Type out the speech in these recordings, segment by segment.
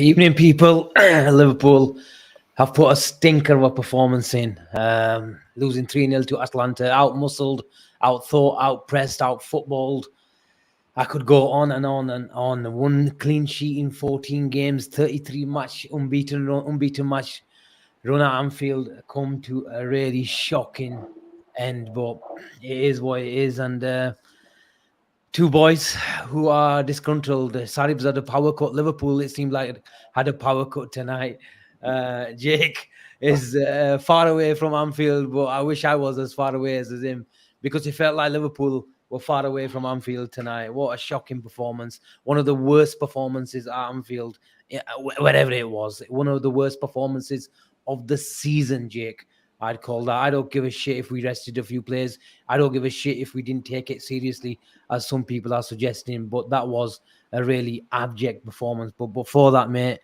Evening, people. Liverpool have put a stinker of a performance in, losing 3-0 to Atalanta, out-muscled, out-thought, out-pressed, out-footballed. I could go on and on and on. One clean sheet in 14 games, 33 match, unbeaten match run at Anfield, come to a really shocking end, but it is what it is. And two boys who are disgruntled. Sarib's had a power cut. Liverpool, it seemed like, had a power cut tonight. Jake is far away from Anfield, but I wish I was as far away as him, because it felt like Liverpool were far away from Anfield tonight. What a shocking performance. One of the worst performances at Anfield, wherever it was. One of the worst performances of the season, Jake. I'd call that. I don't give a shit if we rested a few players. I don't give a shit if we didn't take it seriously, as some people are suggesting. But that was a really abject performance. But before that, mate,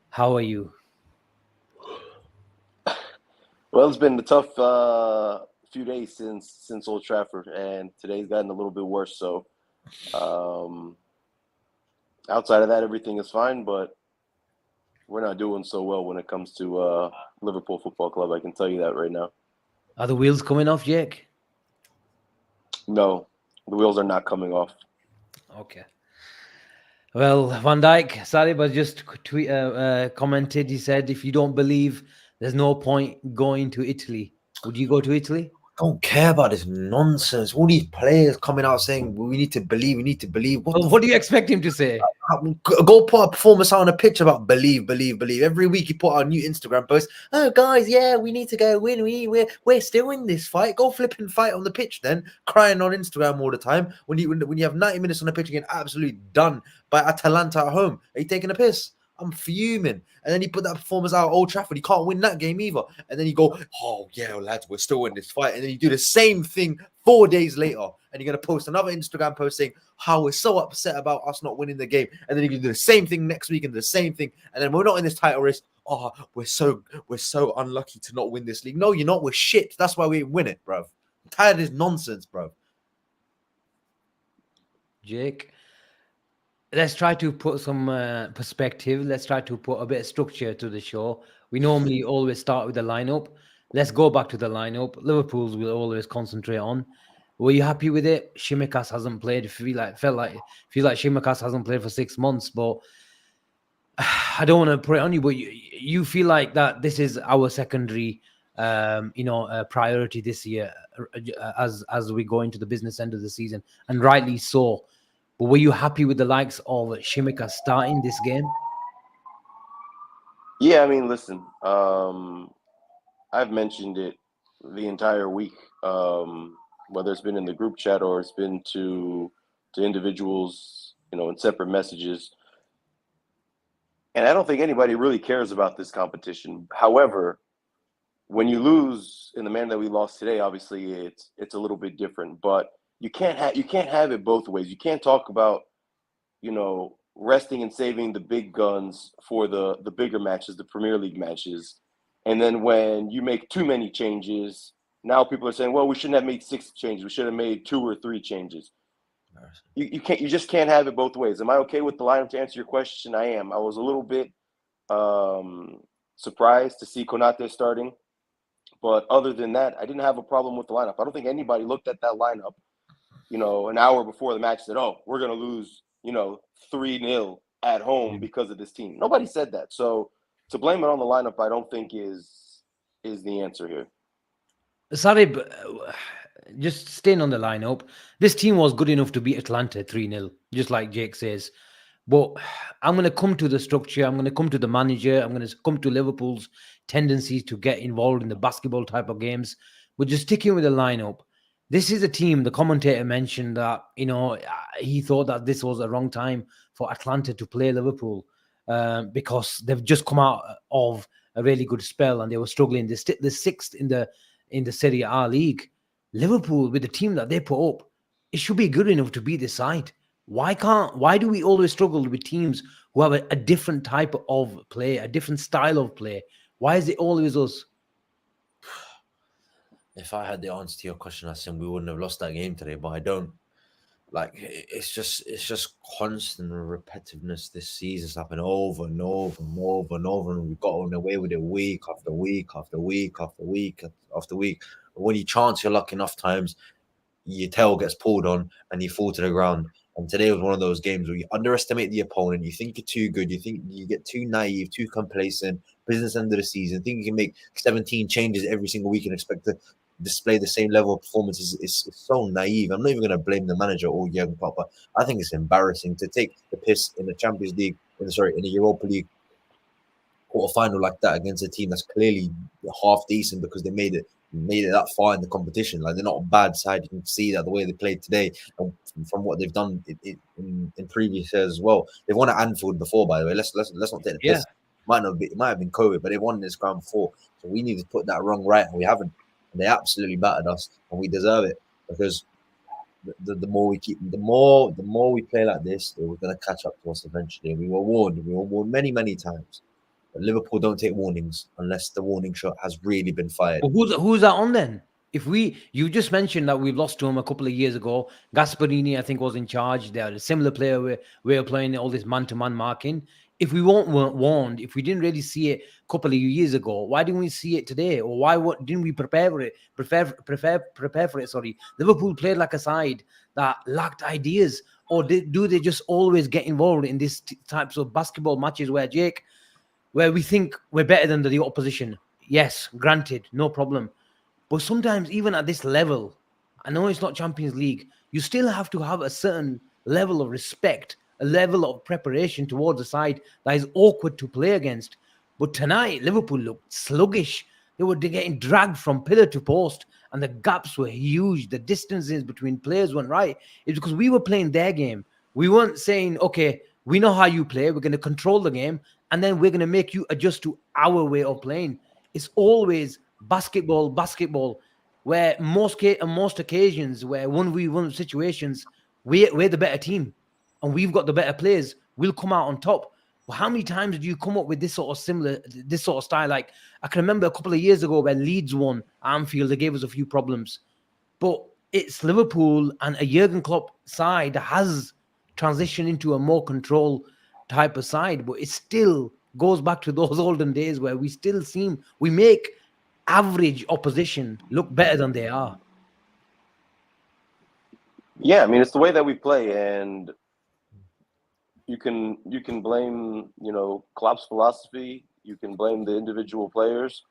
how are you? Well, it's been a tough few days since Old Trafford, and today's gotten a little bit worse. So, outside of that, everything is fine. But we're not doing so well when it comes to Liverpool Football Club. I can tell you that right now. Are the wheels coming off, Jake? No, the wheels are not coming off. Okay. Well, Van Dijk, Sarib has just commented. He said, if you don't believe, there's no point going to Italy. Would you go to Italy? Don't care about this nonsense. All these players coming out saying we need to believe, we need to believe. What do you expect him to say? Go put a performance out on a picture about believe. Every week you put out a new Instagram post. Oh guys, yeah, we need to go win. We're still in this fight. Go flipping fight on the pitch then, crying on Instagram all the time. When you have 90 minutes on the pitch, you get absolutely done by Atalanta at home. Are you taking a piss? I'm fuming. And then you put that performance out at Old Trafford. You can't win that game either. And then you go, oh, yeah, lads, we're still in this fight. And then you do the same thing 4 days later. And you're going to post another Instagram post saying how we're so upset about us not winning the game. And then you can do the same thing next week and the same thing. And then we're not in this title race. Oh, we're so unlucky to not win this league. No, you're not. We're shit. That's why we didn't win it, bro. I'm tired of this nonsense, bro. Jake, let's try to put some perspective. Let's try to put a bit of structure to the show. We normally always start with the lineup. Let's go back to the lineup. Liverpool's will always concentrate on. Were you happy with it? Tsimikas hasn't played. Feel like Tsimikas hasn't played for 6 months. But I don't want to put it on you, but you feel like that this is our secondary, priority this year as we go into the business end of the season, and rightly so. But were you happy with the likes of Tsimikas starting this game? Yeah, I mean, listen, I've mentioned it the entire week, whether it's been in the group chat or it's been to individuals, in separate messages. And I don't think anybody really cares about this competition. However, when you lose in the manner that we lost today, obviously it's a little bit different. But you can't have it both ways. You can't talk about, resting and saving the big guns for the bigger matches, the Premier League matches. And then when you make too many changes, now people are saying, well, we shouldn't have made 6 changes. We should have made 2 or 3 changes. You just can't have it both ways. Am I okay with the lineup? To answer your question, I am. I was a little bit surprised to see Konate starting. But other than that, I didn't have a problem with the lineup. I don't think anybody looked at that lineup, an hour before the match said, oh, we're going to lose, 3-0 at home because of this team. Nobody said that. So to blame it on the lineup, I don't think is the answer here. Sarib, just staying on the lineup, this team was good enough to beat Atalanta 3-0, just like Jake says. But I'm going to come to the structure. I'm going to come to the manager. I'm going to come to Liverpool's tendency to get involved in the basketball type of games. But just sticking with the lineup, this is a team, the commentator mentioned that, he thought that this was a wrong time for Atalanta to play Liverpool because they've just come out of a really good spell and they were struggling. The sixth in the Serie A league. Liverpool, with the team that they put up, it should be good enough to beat this side. Why do we always struggle with teams who have a different type of play, a different style of play? Why is it always us? If I had the answer to your question, Asim, we wouldn't have lost that game today, but I don't. Like it's just constant repetitiveness this season. It's happened over and over and over and over, and we've gotten away with it week after week after week after week after week. But when you chance your luck enough times, your tail gets pulled on and you fall to the ground. And today was one of those games where you underestimate the opponent. You think you're too good. You think you get too naive, too complacent. Business end of the season. Think you can make 17 changes every single week and expect to display the same level of performance is so naive. I'm not even going to blame the manager or Jurgen Klopp, but I think it's embarrassing to take the piss in the Champions League, in the Europa League quarterfinal like that against a team that's clearly half decent because they made it that far in the competition. Like they're not a bad side. You can see that the way they played today, and from what they've done in previous years as well. They've won at Anfield before, by the way. Let's not take the Yeah. piss. It might have been COVID, but they won this ground before. So we need to put that wrong right, and we haven't. And they absolutely battered us, and we deserve it because the more we play like this, we're going to catch up to us eventually. We were warned. We were warned many times. But Liverpool don't take warnings unless the warning shot has really been fired. But who's that on then? You just mentioned that we've lost to him a couple of years ago. Gasparini, I think, was in charge. They had a similar player where we were playing all this man-to-man marking. If we weren't warned, if we didn't really see it a couple of years ago, why didn't we see it today? Or didn't we prepare for it? Prepare for it. Sorry, Liverpool played like a side that lacked ideas, or do they just always get involved in these types of basketball matches where we think we're better than the opposition? Yes, granted, no problem. But sometimes, even at this level, I know it's not Champions League, you still have to have a certain level of respect, a level of preparation towards a side that is awkward to play against. But tonight, Liverpool looked sluggish. They were getting dragged from pillar to post, and the gaps were huge. The distances between players weren't right. It's because we were playing their game. We weren't saying, okay, we know how you play. We're going to control the game, and then we're going to make you adjust to our way of playing. It's always basketball, where most occasions where 1v1 situations, we're the better team and we've got the better players, we'll come out on top. Well, how many times do you come up with this sort of style? Like, I can remember a couple of years ago when Leeds won Anfield, they gave us a few problems. But it's Liverpool and a Jurgen Klopp side that has transitioned into a more control type of side, but it still goes back to those olden days where we make average opposition look better than they are. Yeah, I mean, it's the way that we play, and you can blame, Klopp's philosophy, you can blame the individual players,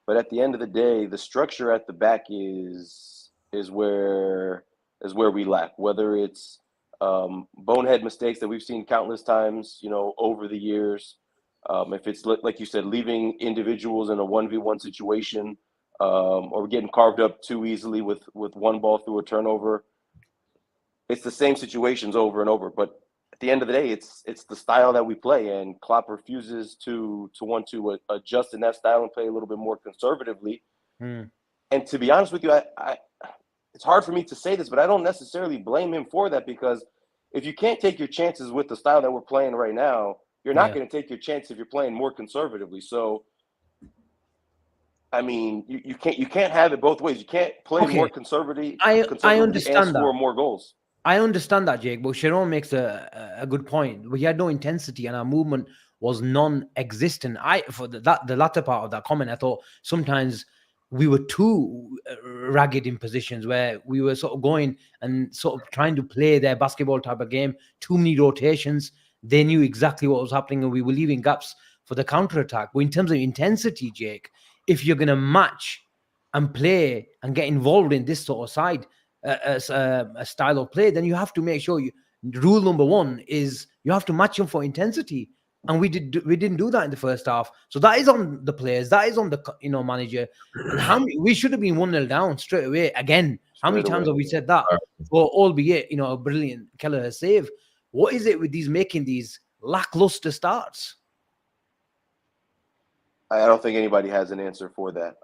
but at the end of the day, the structure at the back is where we lack. Whether it's bonehead mistakes that we've seen countless times, over the years. If it's like you said, leaving individuals in a 1v1 situation, or getting carved up too easily with one ball through a turnover, it's the same situations over and over. But at the end of the day, it's the style that we play, and Klopp refuses to want to adjust in that style and play a little bit more conservatively. And to be honest with you, I it's hard for me to say this, but I don't necessarily blame him for that, because if you can't take your chances with the style that we're playing right now, you're not going to take your chance if you're playing more conservatively. So, I mean, you can't have it both ways. You can't play more conservatively I and understand score that. more goals. I understand that, Jake, but Sharon makes a good point. We had no intensity and our movement was non-existent. For the latter part of that comment, I thought sometimes we were too ragged in positions where we were sort of going and sort of trying to play their basketball type of game. Too many rotations. They knew exactly what was happening, and we were leaving gaps for the counter-attack. But in terms of intensity, Jake, if you're going to match and play and get involved in this sort of side, a style of play, then you have to make sure rule number one is you have to match them for intensity, and we didn't do that in the first half. So that is on the players, that is on the manager. And we should have been 1-0 down straight away again. How many times have we said that? Or albeit a brilliant Kelleher save. What is it with making these lackluster starts? I don't think anybody has an answer for that.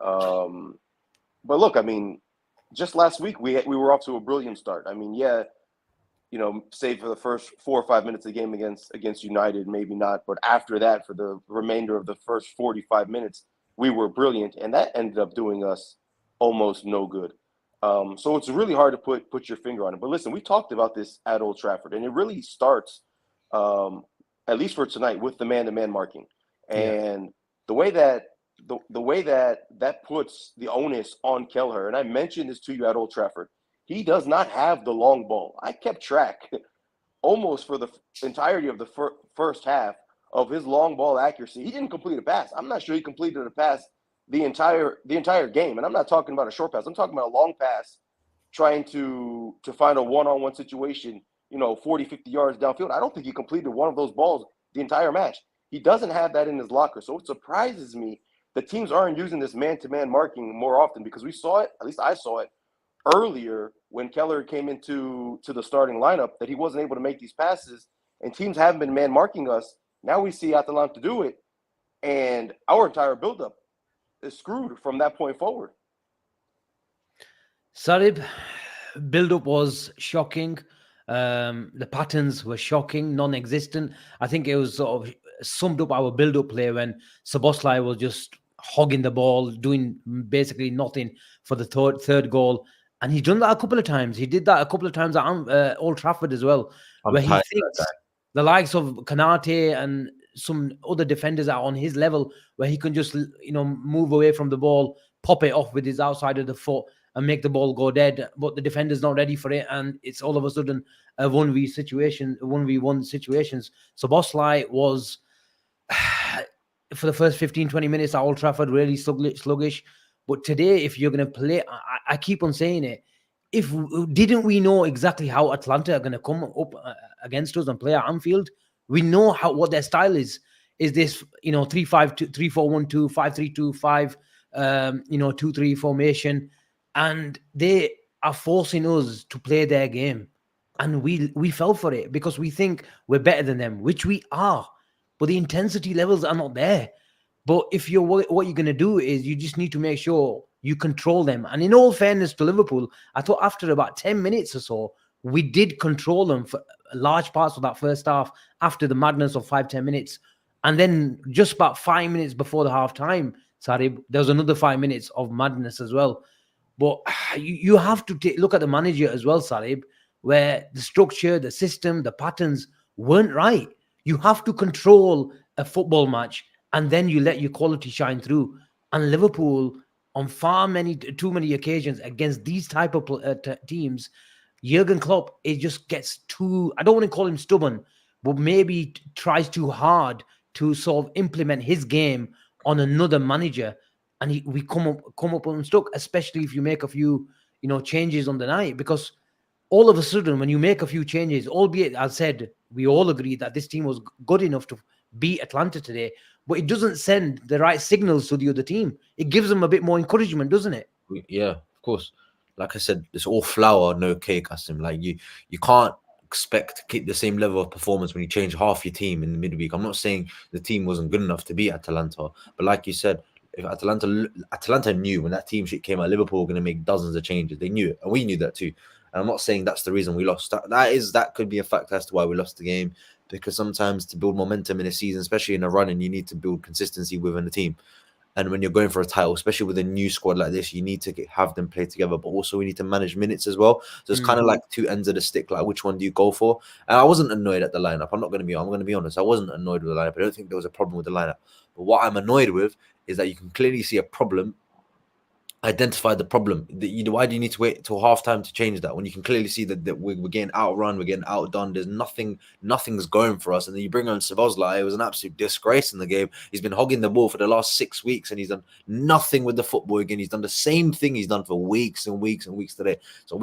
But look, I mean, just last week we were off to a brilliant start. I mean, save for the first 4 or 5 minutes of the game against United, maybe not, but after that, for the remainder of the first 45 minutes, we were brilliant, and that ended up doing us almost no good. So it's really hard to put your finger on it. But listen, we talked about this at Old Trafford, and it really starts, at least for tonight, with the man-to-man marking, and the way that that puts the onus on Kelleher. And I mentioned this to you at Old Trafford. He does not have the long ball. I kept track almost for the entirety of the first half of his long ball accuracy. He didn't complete a pass. I'm not sure he completed a pass the entire game. And I'm not talking about a short pass. I'm talking about a long pass trying to find a one-on-one situation, 40, 50 yards downfield. I don't think he completed one of those balls the entire match. He doesn't have that in his locker. So it surprises me that teams aren't using this man-to-man marking more often, because we saw it, at least I saw it, earlier when Kelleher came into the starting lineup, that he wasn't able to make these passes, and teams haven't been man marking us. Now we see Atalanta do it, and our entire buildup is screwed from that point forward. Sarib, build-up was shocking. The patterns were shocking, non-existent. I think it was sort of summed up our build-up play when Szoboszlai was just hogging the ball, doing basically nothing for the third goal. And he's done that a couple of times. He did that a couple of times at Old Trafford as well, where he thinks the likes of Kanate and some other defenders are on his level, where he can just, move away from the ball, pop it off with his outside of the foot and make the ball go dead. But the defender's not ready for it, and it's all of a sudden a 1v1 situations. Szoboszlai was, for the first 15-20 minutes at Old Trafford, really sluggish. But today, if you're going to play, I keep on saying it, didn't we know exactly how Atalanta are going to come up against us and play at Anfield? We know what their style is. Is this 3-5-2, 3-4-1-2, 5-3-2-5, 2-3 formation, and they are forcing us to play their game, and we fell for it because we think we're better than them, which we are, but the intensity levels are not there. But if what you're going to do is you just need to make sure you control them. And in all fairness to Liverpool, I thought after about 10 minutes or so, we did control them for large parts of that first half after the madness of 5-10 minutes. And then just about 5 minutes before the half time, Sarib, there was another 5 minutes of madness as well. But you have to look at the manager as well, Sarib, where the structure, the system, the patterns weren't right. You have to control a football match, and then you let your quality shine through. And Liverpool, on too many occasions against these type of teams, Jurgen Klopp, it just gets too, I don't want to call him stubborn, but maybe tries too hard to sort of implement his game on another manager. And we come up unstuck, especially if you make a few, changes on the night, because all of a sudden, when you make a few changes, albeit, as I said, we all agree that this team was good enough to beat Atalanta today, but it doesn't send the right signals to the other team. It gives them a bit more encouragement, doesn't it? Yeah, of course. Like I said, it's all flour, no cake, Asim. Like you can't expect to keep the same level of performance when you change half your team in the midweek. I'm not saying the team wasn't good enough to beat Atalanta, but like you said, if Atalanta knew when that team sheet came out, Liverpool were going to make dozens of changes. They knew it, and we knew that too. And I'm not saying that's the reason we lost. That could be a factor as to why we lost the game, because sometimes to build momentum in a season, especially in a run, and you need to build consistency within the team. And when you're going for a title, especially with a new squad like this, you need to have them play together. But also we need to manage minutes as well. So it's kind of like two ends of the stick. Like, which one do you go for? And I wasn't annoyed at the lineup. I'm going to be honest. I wasn't annoyed with the lineup. I don't think there was a problem with the lineup. But what I'm annoyed with is that you can clearly see a problem. Identify the problem. Why do you need to wait till halftime to change that when you can clearly see that we're getting outrun, we're getting outdone? There's nothing's going for us. And then you bring on Szoboszlai. It was an absolute disgrace in the game. He's been hogging the ball for the last 6 weeks, and he's done nothing with the football again. He's done the same thing he's done for weeks and weeks and weeks today. So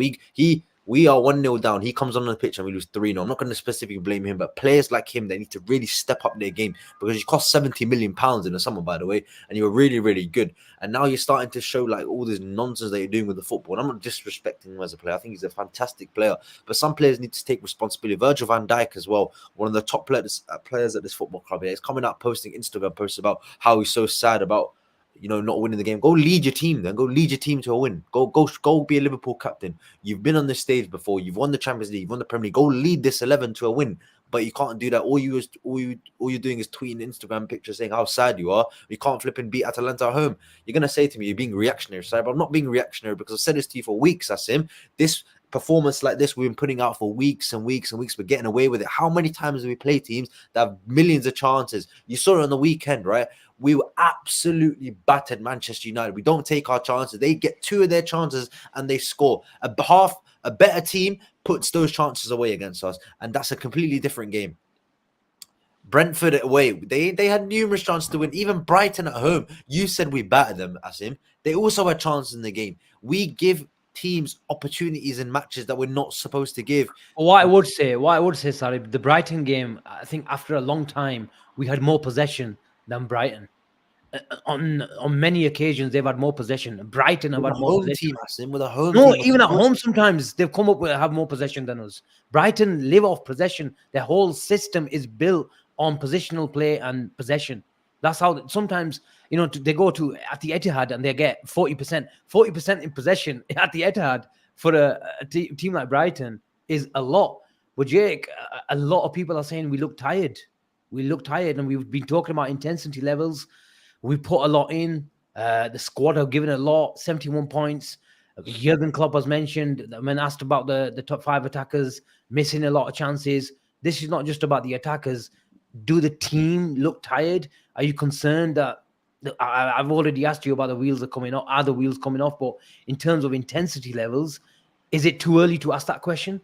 we are 1-0 down. He comes on the pitch and we lose 3-0. I'm not going to specifically blame him, but players like him, they need to really step up their game, because he cost £70 million in the summer, by the way, and you were really, really good. And now you're starting to show like all this nonsense that you're doing with the football. And I'm not disrespecting him as a player. I think he's a fantastic player, but some players need to take responsibility. Virgil van Dijk as well, one of the top players at this football club. He's coming out posting Instagram posts about how he's so sad about not winning the game. Go lead your team then. Go lead your team to a win. Go be a Liverpool captain. You've been on this stage before. You've won the Champions League. You've won the Premier League. Go lead this 11 to a win. but you can't do that. All you're doing is tweeting Instagram pictures saying how sad you are. You can't flip and beat Atalanta at home. You're gonna say to me you're being reactionary, Sarib. I'm not being reactionary because I've said this to you for weeks, Asim. This performance like this we've been putting out for weeks and weeks and weeks. We're getting away with it. How many times have we played teams that have millions of chances? You saw it on the weekend, right? We were absolutely battered Manchester United. We don't take our chances. They get 2 of their chances and they score. A better team puts those chances away against us, and that's a completely different game. Brentford away, they had numerous chances to win. Even Brighton at home, you said we battered them, Asim. They also had chances in the game. We give teams opportunities in matches that we're not supposed to give. What I would say, Sarib, the Brighton game, I think after a long time, we had more possession than Brighton. On many occasions, they've had more possession. Brighton have With had a more home possession. team, Asim, with a home No, team. even at home, sometimes they've come up with have more possession than us. Brighton live off possession. Their whole system is built on positional play and possession. That's how sometimes they go to at the Etihad and they get 40% in possession at the Etihad for a team like Brighton is a lot. But Jake, a lot of people are saying we look tired. We look tired, and we've been talking about intensity levels. We put a lot in. The squad have given a lot, 71 points. Jurgen Klopp has mentioned, when asked about the top 5 attackers, missing a lot of chances. This is not just about the attackers. Do the team look tired? Are you concerned that I've already asked you about the wheels are coming off? Are the wheels coming off? But in terms of intensity levels, is it too early to ask that question?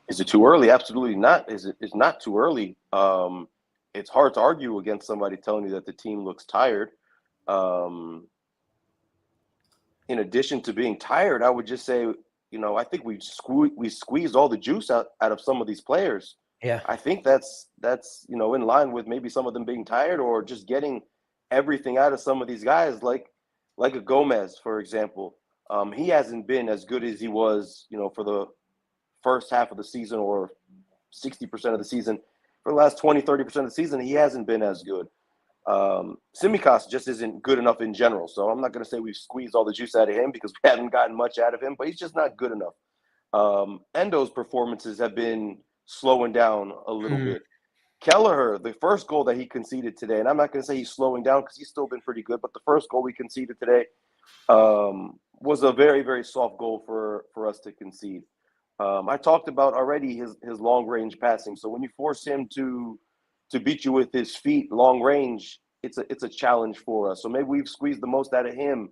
Is it too early? Absolutely not. It's not too early. It's hard to argue against somebody telling you that the team looks tired. In addition to being tired, I would just say, I think we squeezed all the juice out of some of these players. Yeah. I think that's in line with maybe some of them being tired or just getting everything out of some of these guys, like a Gomez, for example. He hasn't been as good as he was, for the first half of the season or 60% of the season. For the last 20-30% of the season, he hasn't been as good. Tsimikas just isn't good enough in general. So I'm not going to say we've squeezed all the juice out of him because we haven't gotten much out of him, but he's just not good enough. Endo's performances have been slowing down a little bit. Kelleher, the first goal that he conceded today, and I'm not going to say he's slowing down because he's still been pretty good, but the first goal we conceded today was a very, very soft goal for us to concede. I talked about already his long-range passing. So when you force him to beat you with his feet long range, it's a challenge for us. So maybe we've squeezed the most out of him.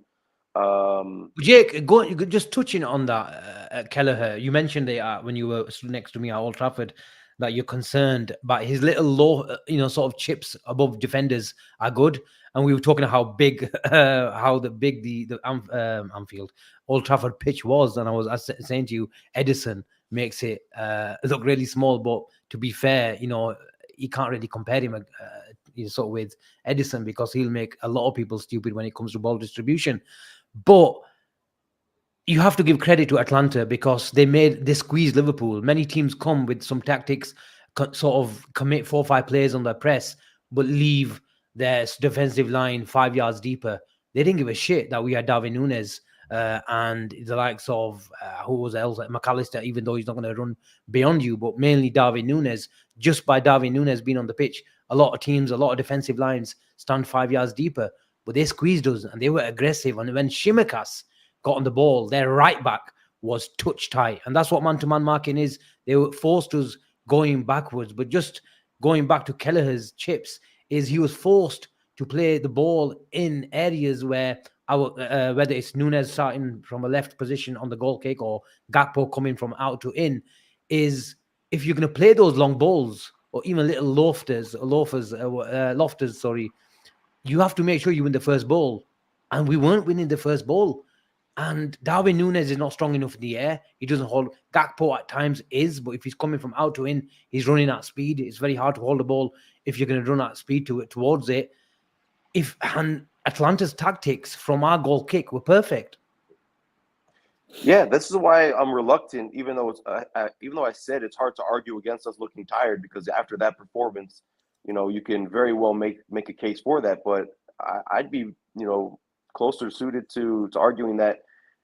Jake, just touching on that, Kelleher, you mentioned it when you were next to me at Old Trafford that you're concerned about his little low, sort of chips above defenders are good. And we were talking how big, the Anfield, Old Trafford pitch was. And I was saying to you, Edison makes it look really small. But to be fair, you can't really compare him with Edison because he'll make a lot of people stupid when it comes to ball distribution. But you have to give credit to Atalanta because they squeezed Liverpool. Many teams come with some tactics, sort of commit 4 or 5 players on their press, but leave their defensive line 5 yards deeper. They didn't give a shit that we had Darwin Núñez and the likes of who was else, like McAllister, even though he's not going to run beyond you, but mainly Darwin Núñez. Just by Darwin Núñez being on the pitch, a lot of teams, a lot of defensive lines stand 5 yards deeper, but they squeezed us and they were aggressive. And when Tsimikas got on the ball, their right back was touch tight. And that's what man-to-man marking is. They were forced us going backwards. But just going back to Kelleher's chips, is he was forced to play the ball in areas where whether it's Núñez starting from a left position on the goal kick or Gakpo coming from out to in, is if you're going to play those long balls or even little lofters, you have to make sure you win the first ball. And we weren't winning the first ball. And Darwin Núñez is not strong enough in the air. He doesn't hold. Gakpo at times is, but if he's coming from out to in, he's running at speed. It's very hard to hold the ball if you're going to run at speed towards it. And Atlanta's tactics from our goal kick were perfect. Yeah, this is why I'm reluctant, even though I said it's hard to argue against us looking tired, because after that performance, you can very well make a case for that. But I'd be, closer suited to arguing that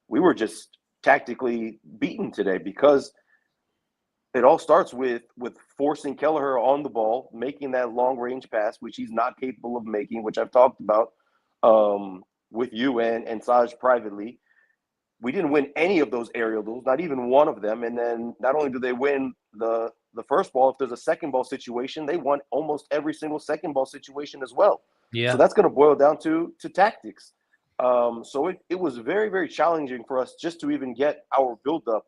we were just tactically beaten today, because it all starts with forcing Kelleher on the ball, making that long range pass, which he's not capable of making, which I've talked about with you and Saj privately. We didn't win any of those aerial duels, not even one of them. And then not only do they win the first ball, if there's a second ball situation, they won almost every single second ball situation as well. Yeah. So that's going to boil down to tactics. So it was very, very challenging for us just to even get our build-up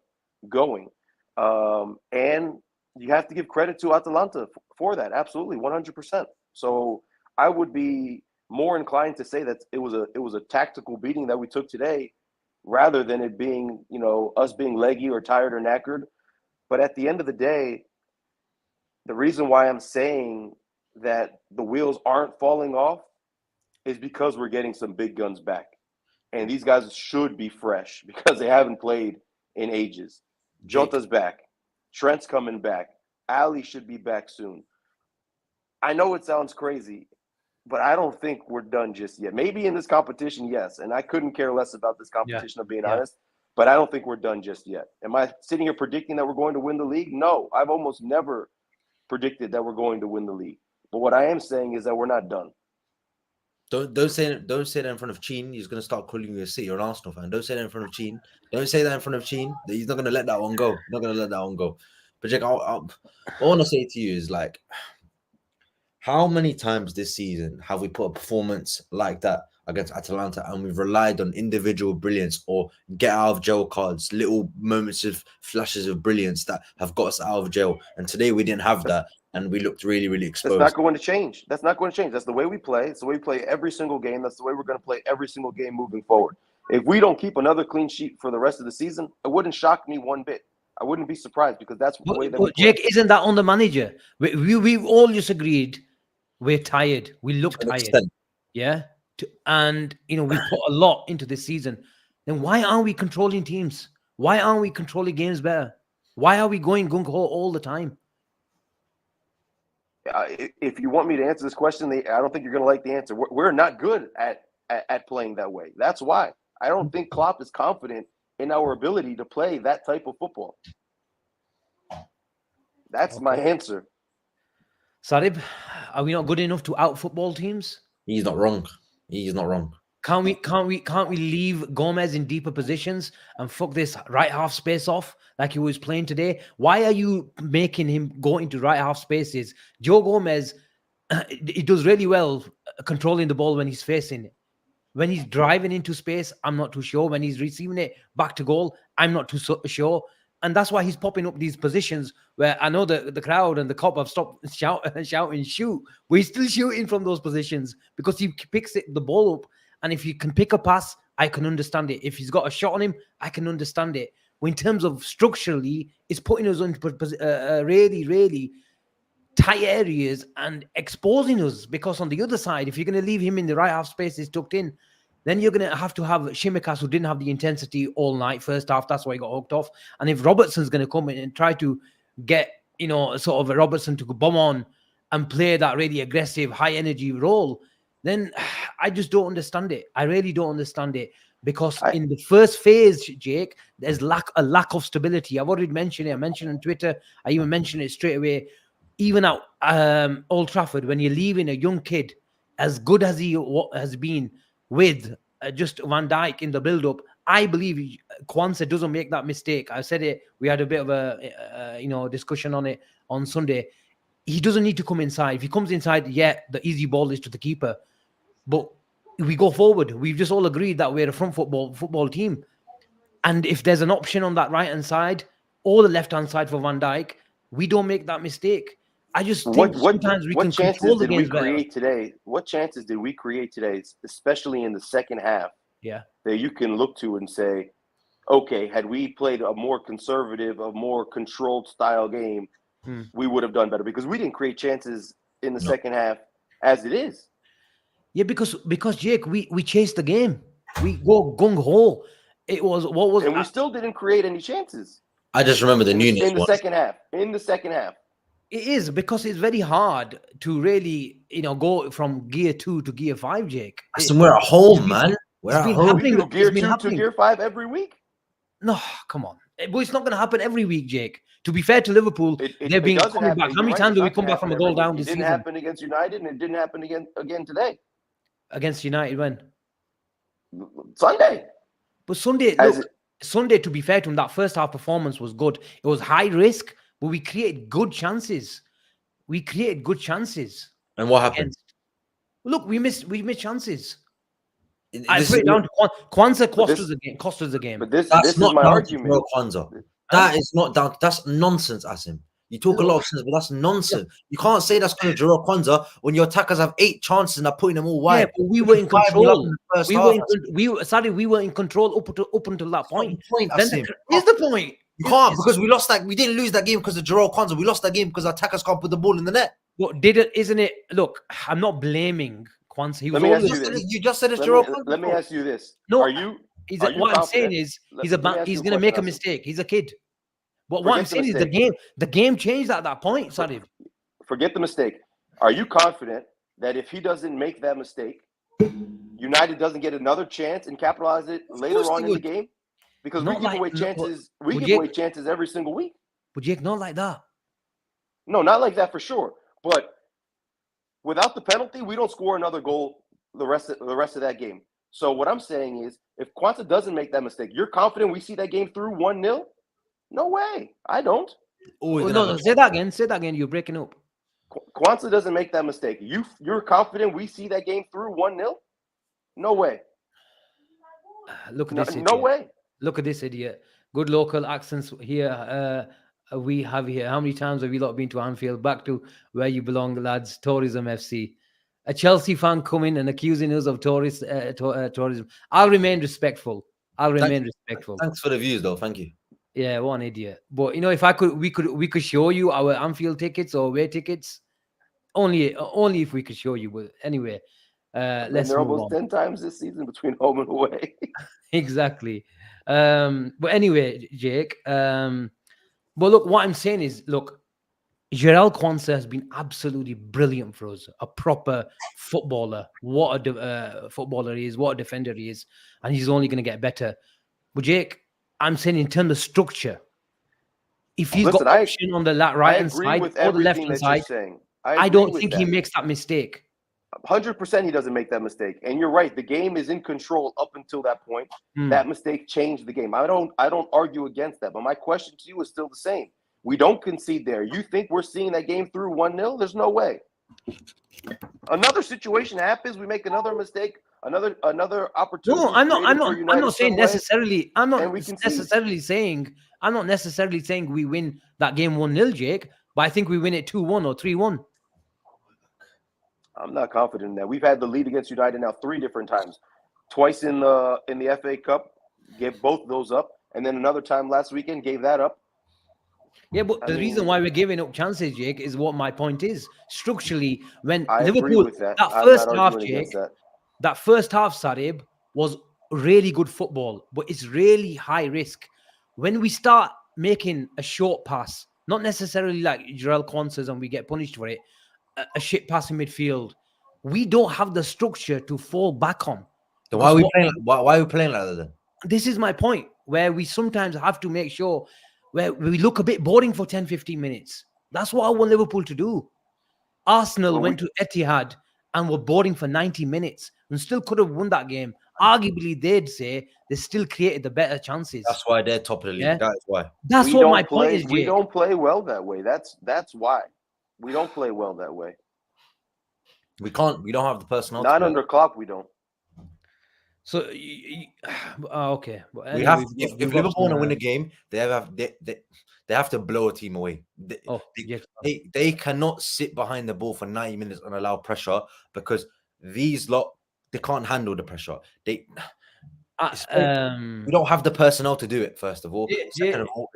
going. And you have to give credit to Atalanta for that. Absolutely, 100%. So I would be more inclined to say that it was a tactical beating that we took today, rather than it being, us being leggy or tired or knackered. But at the end of the day, the reason why I'm saying that the wheels aren't falling off is because we're getting some big guns back. And these guys should be fresh because they haven't played in ages. Jota's back. Trent's coming back. Ali should be back soon. I know it sounds crazy, but I don't think we're done just yet. Maybe in this competition, yes. And I couldn't care less about this competition, of being honest. But I don't think we're done just yet. Am I sitting here predicting that we're going to win the league? No, I've almost never predicted that we're going to win the league. But what I am saying is that we're not done. Don't say that in front of Chin. He's going to start calling you a City or an Arsenal fan. Don't say that in front of Chin. Don't say that in front of Chin. He's not going to let that one go. Not going to let that one go. But Jack, what I want to say to you is, like, how many times this season have we put a performance like that against Atalanta and we've relied on individual brilliance or get out of jail cards, little moments of flashes of brilliance that have got us out of jail? And today we didn't have that, and we looked really, really exposed. That's not going to change. That's not going to change. That's the way we play. It's the way we play every single game. That's the way we're going to play every single game moving forward. If we don't keep another clean sheet for the rest of the season, it wouldn't shock me one bit. I wouldn't be surprised, because that's the way that we play. Jake, isn't that on the manager? We all just agreed we're tired. We look tired. Yeah. And, we put a lot into this season. Then why aren't we controlling teams? Why aren't we controlling games better? Why are we going gung-ho all the time? If you want me to answer this question, I don't think you're going to like the answer. We're not good at playing that way. That's why. I don't think Klopp is confident in our ability to play that type of football. That's my answer. Sarib, are we not good enough to out-football teams? He's not wrong. He's not wrong. Can't we leave Gomez in deeper positions and fuck this right half space off like he was playing today? Why are you making him go into right half spaces? Joe Gomez, he does really well controlling the ball when he's facing it. When he's driving into space, I'm not too sure. When he's receiving it back to goal, I'm not too sure. And that's why he's popping up these positions where I know the crowd and the cop have stopped shouting, shoot. But he's still shooting from those positions because he picks the ball up. And if he can pick a pass, I can understand it. If he's got a shot on him, I can understand it. Well, in terms of structurally, it's putting us into really, really tight areas and exposing us, because on the other side, if you're going to leave him in the right half spaces tucked in, then you're going to have Shimikas, who didn't have the intensity all night first half. That's why he got hooked off. And if Robertson's going to come in and try to get, sort of a Robertson to bomb on and play that really aggressive, high energy role, then I just don't understand it. I really don't understand it, because in the first phase, Jake, there's a lack of stability. I've already mentioned it. I mentioned it on Twitter. I even mentioned it straight away. Even at Old Trafford, when you're leaving a young kid as good as he has been with just Van Dijk in the build-up, I believe Kwanzaa doesn't make that mistake. I said it. We had a bit of a discussion on it on Sunday. He doesn't need to come inside. If he comes inside, the easy ball is to the keeper. But we go forward. We've just all agreed that we're a front football team. And if there's an option on that right-hand side or the left-hand side for Van Dijk, we don't make that mistake. I just think sometimes we can control the games better. What chances did we create today, especially in the second half, that you can look to and say, okay, had we played a more conservative, a more controlled style game, we would have done better? Because we didn't create chances in the second half as it is. Yeah, because Jake, we chased the game. We go gung-ho. And we still didn't create any chances. I just remember the Nunes in the second half. It is, because it's very hard to really, go from gear 2 to gear 5, Jake. We're at home, man. We're at home. We do gear 2 to gear 5 every week. No, come on. But it's not going to happen every week, Jake. To be fair to Liverpool, they've been doesn't coming happen. back. How many You're right, times it do we doesn't come back from happen a goal every down week. this It didn't season? happen against United, and it didn't happen again today. Against United when? Sunday. But Sunday, As look, Sunday, to be fair to him, that first half performance was good. It was high risk, but we created good chances. We created good chances. And what happened? Look, we missed chances. This I put is- it down to Kwanzaa cost this- us the game. Cost us the game. But this That's is not my down to argument. Joel Kwanzaa. That is not down. That's nonsense, Asim. You talk a lot of sense, but that's nonsense. You can't say that's because of Joel Kwanzaa when your attackers have 8 chances and are putting them all wide. Yeah, but we were in 5-0 control. in the first We half, were in, Asim. we were in control up until that That's not point. the point, Then Asim. here's the point. You can't, because we lost that. We didn't lose that game because of Joel Kwanzaa. We lost that game because our attackers can't put the ball in the net. What did it? Isn't it? Look, I'm not blaming Kwanzaa. He was Let me ask always. you this. You just said it's Joel Kwanzaa. Let me ask you this. No, Are you what I'm saying confident? is Let he's me ask he's you a going to make a question, Asim. mistake. He's a kid. But Forget what I'm the saying is mistake. the game changed at that point, Sarib. Forget the mistake. Are you confident that if he doesn't make that mistake, United doesn't get another chance and capitalize it later course on they in the would. game? Because Not we give like- away no, chances. We would give you- away chances every single week. But Jake, not like that. No, not like that for sure. But without the penalty, we don't score another goal the rest of that game. So what I'm saying is, if Kwanzaa doesn't make that mistake, you're confident we see that game through 1-0? No way. I don't. Always Oh, gonna no, have a- say that again. Say that again. You're breaking up. Kwanzaa doesn't make that mistake. You're confident we see that game through 1-0? No way. Look at No, this. no idiot. way. Look at this idiot. Good local accents here. We have here. How many times have you lot been to Anfield? Back to where you belong, lads. Tourism FC. A Chelsea fan coming and accusing us of tourism. I'll remain respectful. Thanks for the views, though. Thank you. Yeah, what an idiot. But you know, if I could, we could show you our Anfield tickets or away tickets. Only if we could show you. But anyway, And let's they're move almost on. 10 times this season between home and away. Exactly. But anyway, Jake. But look, what I'm saying is, look, Jarell Kwanzaa has been absolutely brilliant for us. A proper footballer. What a footballer he is. What a defender he is. And he's only going to get better. But Jake, I'm saying in terms of structure, if he's Listen, got option on the right hand agree side with or the left everything hand that you're side, saying. I agree don't with think that. he makes that mistake. 100% he doesn't make that mistake. And you're right. The game is in control up until that point. That mistake changed the game. I don't argue against that. But my question to you is still the same. We don't concede there. You think we're seeing that game through 1-0? There's no way. Another situation happens. We make another mistake. Another opportunity. No, I'm not saying somewhere, necessarily. I'm not and we concede. necessarily saying. I'm not necessarily saying we win that game 1-0, Jake. But I think we win it 2-1 or 3-1. I'm not confident in that. We've had the lead against United now 3 different times. Twice in the FA Cup, gave both those up, and then another time last weekend gave that up. Yeah, but I the mean, reason why we're giving up chances, Jake, is what my point is. Structurally, when I agree Liverpool, with that. that I'm first not half, arguing Jake, against that. that first half, Sarib, was really good football, but it's really high risk. When we start making a short pass, not necessarily like Jarell Kwanzaa's and we get punished for it, a shit pass in midfield, we don't have the structure to fall back on. So why are we playing? Why are we playing like that then? This is my point, where we sometimes have to make sure where we look a bit boring for 10, 15 minutes. That's what I want Liverpool to do. Arsenal went to Etihad and were boring for 90 minutes and still could have won that game. Arguably, they'd say they still created the better chances. That's why they're top of the league. Yeah. That's why. That's what my point is, Jake. We don't play well that way. That's why. We don't play well that way. We can't. We don't have the personnel. Not under Klopp, we don't. So, okay. But We anyway, have. we've If got Liverpool want to some, win a game, they have to blow a team away. They cannot sit behind the ball for 90 minutes and allow pressure, because these lot, they can't handle the pressure. We don't have the personnel to do it. First of all, second of all,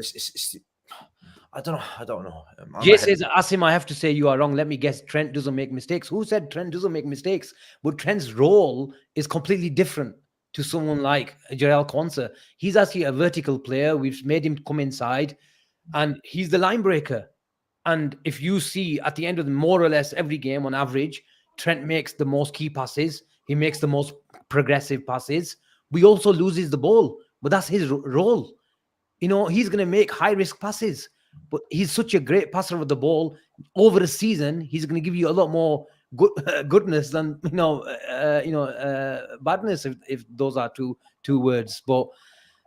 I don't know. Jay says, Asim, I have to say you are wrong. Let me guess. Trent doesn't make mistakes. Who said Trent doesn't make mistakes? But Trent's role is completely different to someone like Jarell Kwanzaa. He's actually a vertical player. We've made him come inside, and he's the line breaker. And if you see at the end of more or less every game on average, Trent makes the most key passes. He makes the most progressive passes. We also loses the ball, but that's his role. You know, he's going to make high risk passes. but he's such a great passer of the ball. Over a season, he's going to give you a lot more goodness than badness, if those are two words. But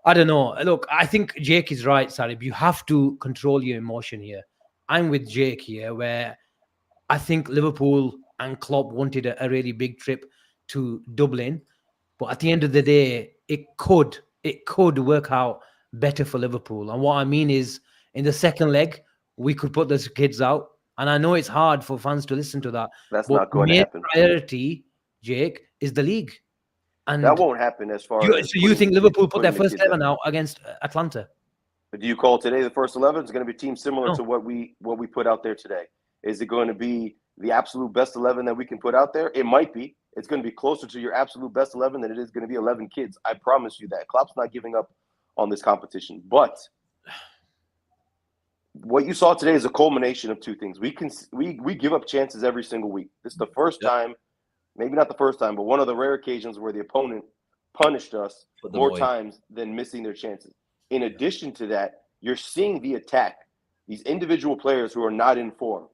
I don't know. Look, I think Jake is right, Sarib. You have to control your emotion here. I'm with Jake here, where I think Liverpool and Klopp wanted a really big trip to Dublin, but at the end of the day, it could work out better for Liverpool. And what I mean is, in the second leg, we could put those kids out. And I know it's hard for fans to listen to that. That's but not going to main happen. priority, Jake, is the league. And That won't happen as far as. so you think Liverpool put their putting the first kids 11 out against Atlanta? But do you call today the first 11? It's going to be a team similar No. to what we put out there today. Is it going to be the absolute best 11 that we can put out there? It might be. It's going to be closer to your absolute best 11 than it is going to be 11 kids. I promise you that. Klopp's not giving up on this competition. But what you saw today is a culmination of two things. We give up chances every single week. This is the first time, maybe not the first time, but one of the rare occasions where the opponent punished us more times than missing their chances. In addition to that, you're seeing the attack, these individual players who are not in form.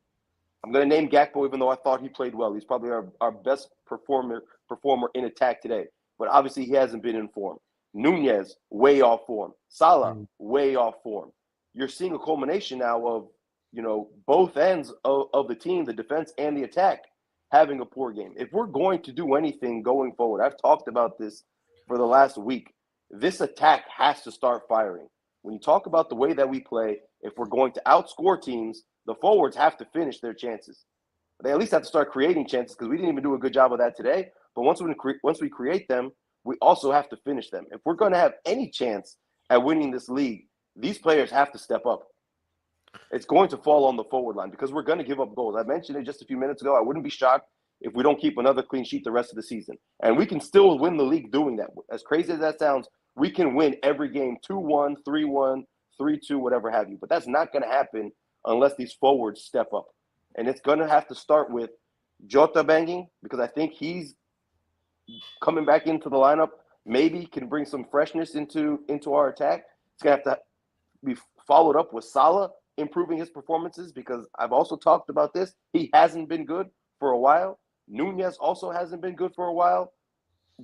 I'm going to name Gakpo, even though I thought he played well. He's probably our best performer in attack today. But obviously, he hasn't been in form. Nunez, way off form. Salah, way off form. You're seeing a culmination now of, both ends of the team, the defense and the attack, having a poor game. If we're going to do anything going forward, I've talked about this for the last week, this attack has to start firing. When you talk about the way that we play, if we're going to outscore teams, the forwards have to finish their chances. They at least have to start creating chances, because we didn't even do a good job of that today. But once we create them, we also have to finish them. If we're going to have any chance at winning this league, these players have to step up. It's going to fall on the forward line, because we're going to give up goals. I mentioned it just a few minutes ago. I wouldn't be shocked if we don't keep another clean sheet the rest of the season. And we can still win the league doing that. As crazy as that sounds, we can win every game 2-1, 3-1, 3-2, whatever have you. But that's not going to happen unless these forwards step up. And it's going to have to start with Jota banging, because I think he's coming back into the lineup, maybe can bring some freshness into our attack. It's going to have to be followed up with Salah improving his performances, because I've also talked about this. He hasn't been good for a while. Nunez also hasn't been good for a while.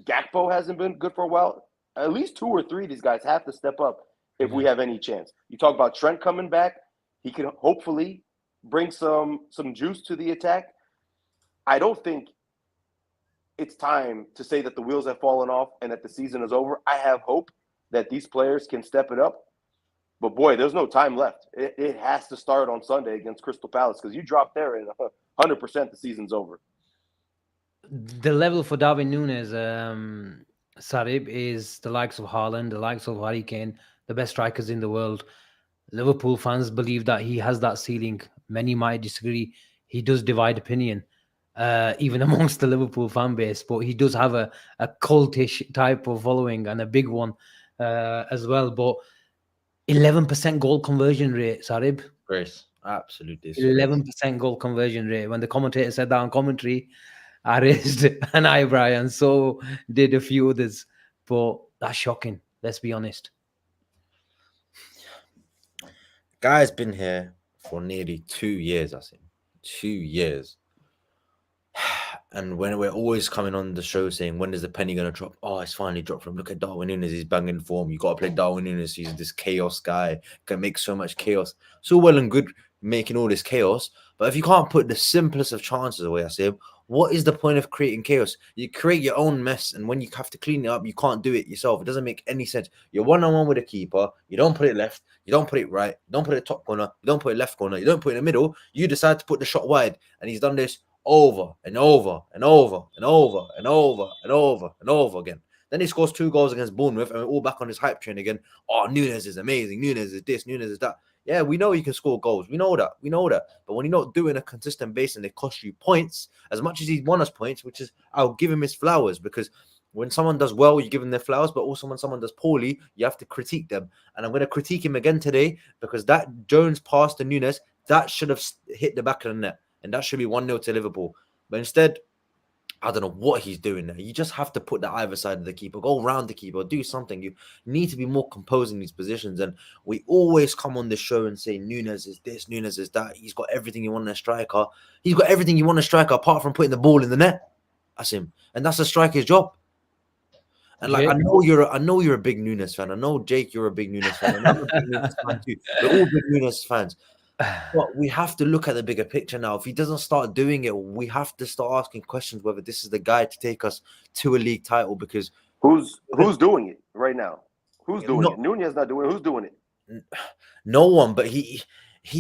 Gakpo hasn't been good for a while. At least 2 or 3 of these guys have to step up if we have any chance. You talk about Trent coming back. He can hopefully bring some juice to the attack. I don't think it's time to say that the wheels have fallen off and that the season is over. I have hope that these players can step it up. But, boy, there's no time left. It has to start on Sunday against Crystal Palace, because you drop there and 100% the season's over. The level for Darwin Núñez, Sarib, is the likes of Haaland, the likes of Harry Kane, the best strikers in the world. Liverpool fans believe that he has that ceiling. Many might disagree. He does divide opinion, even amongst the Liverpool fan base, but he does have a cultish type of following, and a big one as well. But 11% goal conversion rate, Sarib. Grace, absolutely. 11% goal conversion rate. When the commentator said that on commentary, I raised an eyebrow, and so did a few others. But that's shocking. Let's be honest. Guy's been here for nearly 2 years, Asim. 2 years. And when we're always coming on the show saying, when is the penny going to drop? Oh, it's finally dropped from. Look at Darwin Núñez. He's banging form. You got to play Darwin Núñez. He's this chaos guy. Can make so much chaos. So well and good making all this chaos. But if you can't put the simplest of chances away, Asim, what is the point of creating chaos? You create your own mess, and when you have to clean it up, you can't do it yourself. It doesn't make any sense. You're one-on-one with a keeper. You don't put it left. You don't put it right. You don't put it top corner. You don't put it left corner. You don't put it in the middle. You decide to put the shot wide, and he's done this over and over and over and over and over and over and over again. Then he scores 2 goals against Bournemouth, and we're all back on his hype train again. Oh, Núñez is amazing. Núñez is this. Núñez is that. Yeah, we know you can score goals. We know that. But when you're not doing a consistent base and they cost you points, as much as he's won us points, which is, I'll give him his flowers, because when someone does well, you give them their flowers, but also when someone does poorly, you have to critique them. And I'm going to critique him again today, because that Jones pass to Núñez, that should have hit the back of the net. And that should be 1-0 to Liverpool. But instead, I don't know what he's doing there. You just have to put the either side of the keeper, go around the keeper, do something. You need to be more composed in these positions. And we always come on the show and say Nunes is this, Nunes is that. He's got everything you want in a striker. He's got everything you want in a striker apart from putting the ball in the net. Asim. And that's a striker's job. And like, Jake? I know you're a big Nunes fan. I know Jake, you're a big Nunes fan. And I'm a big Nunes fan too. We're all big Nunes fans. But we have to look at the bigger picture now. If he doesn't start doing it, we have to start asking questions whether this is the guy to take us to a league title. Because who's doing it right now? Who's doing it? Nunez not doing it. Who's doing it? No one. But he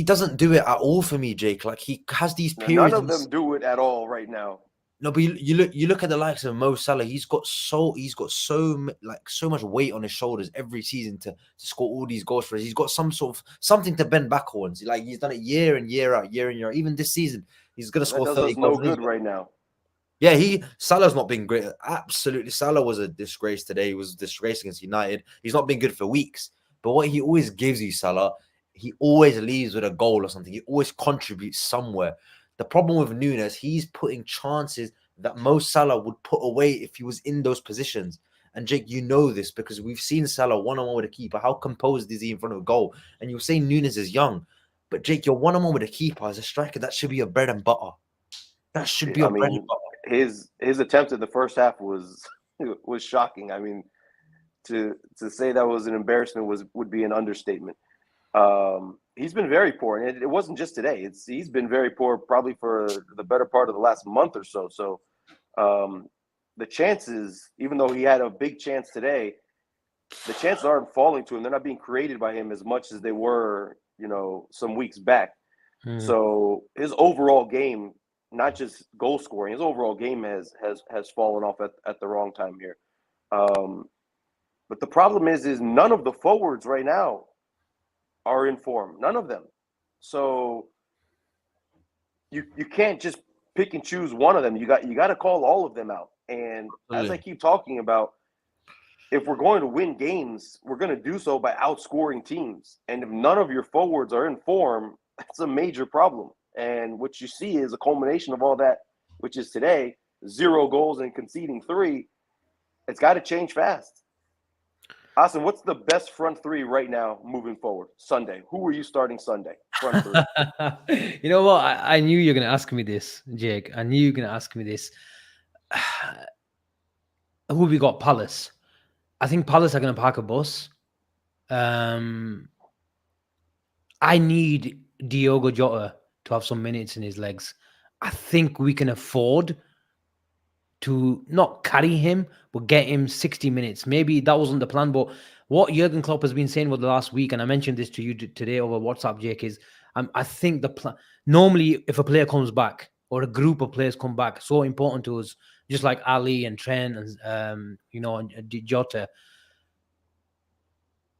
doesn't do it at all for me, Jake. Like, he has these periods. None of them do it at all right now. No, but you look at the likes of Mo Salah. He's got so much weight on his shoulders every season to score all these goals for us. He's got some sort of something to bend back on. Like, he's done it year in, year out, year in, year out. Even this season, he's gonna score 30 goals. No good right now. Yeah, Salah's not been great. Absolutely, Salah was a disgrace today. He was a disgrace against United. He's not been good for weeks. But what he always gives you, Salah, he always leaves with a goal or something. He always contributes somewhere. The problem with Nunes, he's putting chances that Mo Salah would put away if he was in those positions. And Jake, you know this because we've seen Salah one-on-one with a keeper. How composed is he in front of a goal? And you'll say Nunes is young. But Jake, you're one-on-one with a keeper as a striker. That should be your bread and butter. That should be your bread and butter. His attempt at the first half was shocking. I mean, to say that was an embarrassment would be an understatement. He's been very poor, and it wasn't just today. He's been very poor probably for the better part of the last month or so. So the chances, even though he had a big chance today, the chances aren't falling to him. They're not being created by him as much as they were, some weeks back. So his overall game, not just goal scoring, his overall game has fallen off at the wrong time here. But the problem is none of the forwards right now are in form. None of them. So you can't just pick and choose one of them. You got to call all of them out. And as I keep talking about, if we're going to win games, we're going to do so by outscoring teams. And if none of your forwards are in form, that's a major problem. And what you see is a culmination of all that, which is today, 0 goals and conceding 3. It's got to change fast. Asim, what's the best front 3 right now moving forward? Sunday. Who are you starting Sunday? Front 3. You know what? I knew you were going to ask me this, Jake. I knew you were going to ask me this. Who have we got? Palace. I think Palace are going to park a bus. I need Diogo Jota to have some minutes in his legs. I think we can afford to not carry him, but get him 60 minutes. Maybe that wasn't the plan, but what Jurgen Klopp has been saying over the last week, and I mentioned this to you today over WhatsApp, Jake, is I think the plan. Normally, if a player comes back or a group of players come back, so important to us, just like Ali and Trent and and Jota.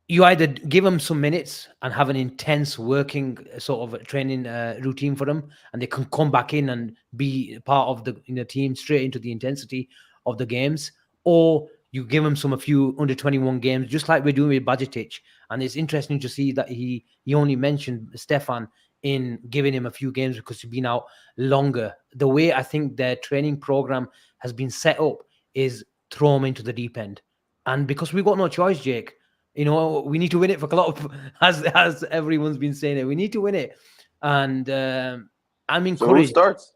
You either give them some minutes and have an intense working sort of training routine for them, and they can come back in and be part of the team straight into the intensity of the games, or you give them a few under 21 games, just like we're doing with Bajcetic. And it's interesting to see that he only mentioned Stefan in giving him a few games because he's been out longer. The way I think their training program has been set up is throw him into the deep end, and because we've got no choice, Jake. We need to win it for Klopp, as everyone's been saying it. We need to win it. And I'm encouraged. So who starts?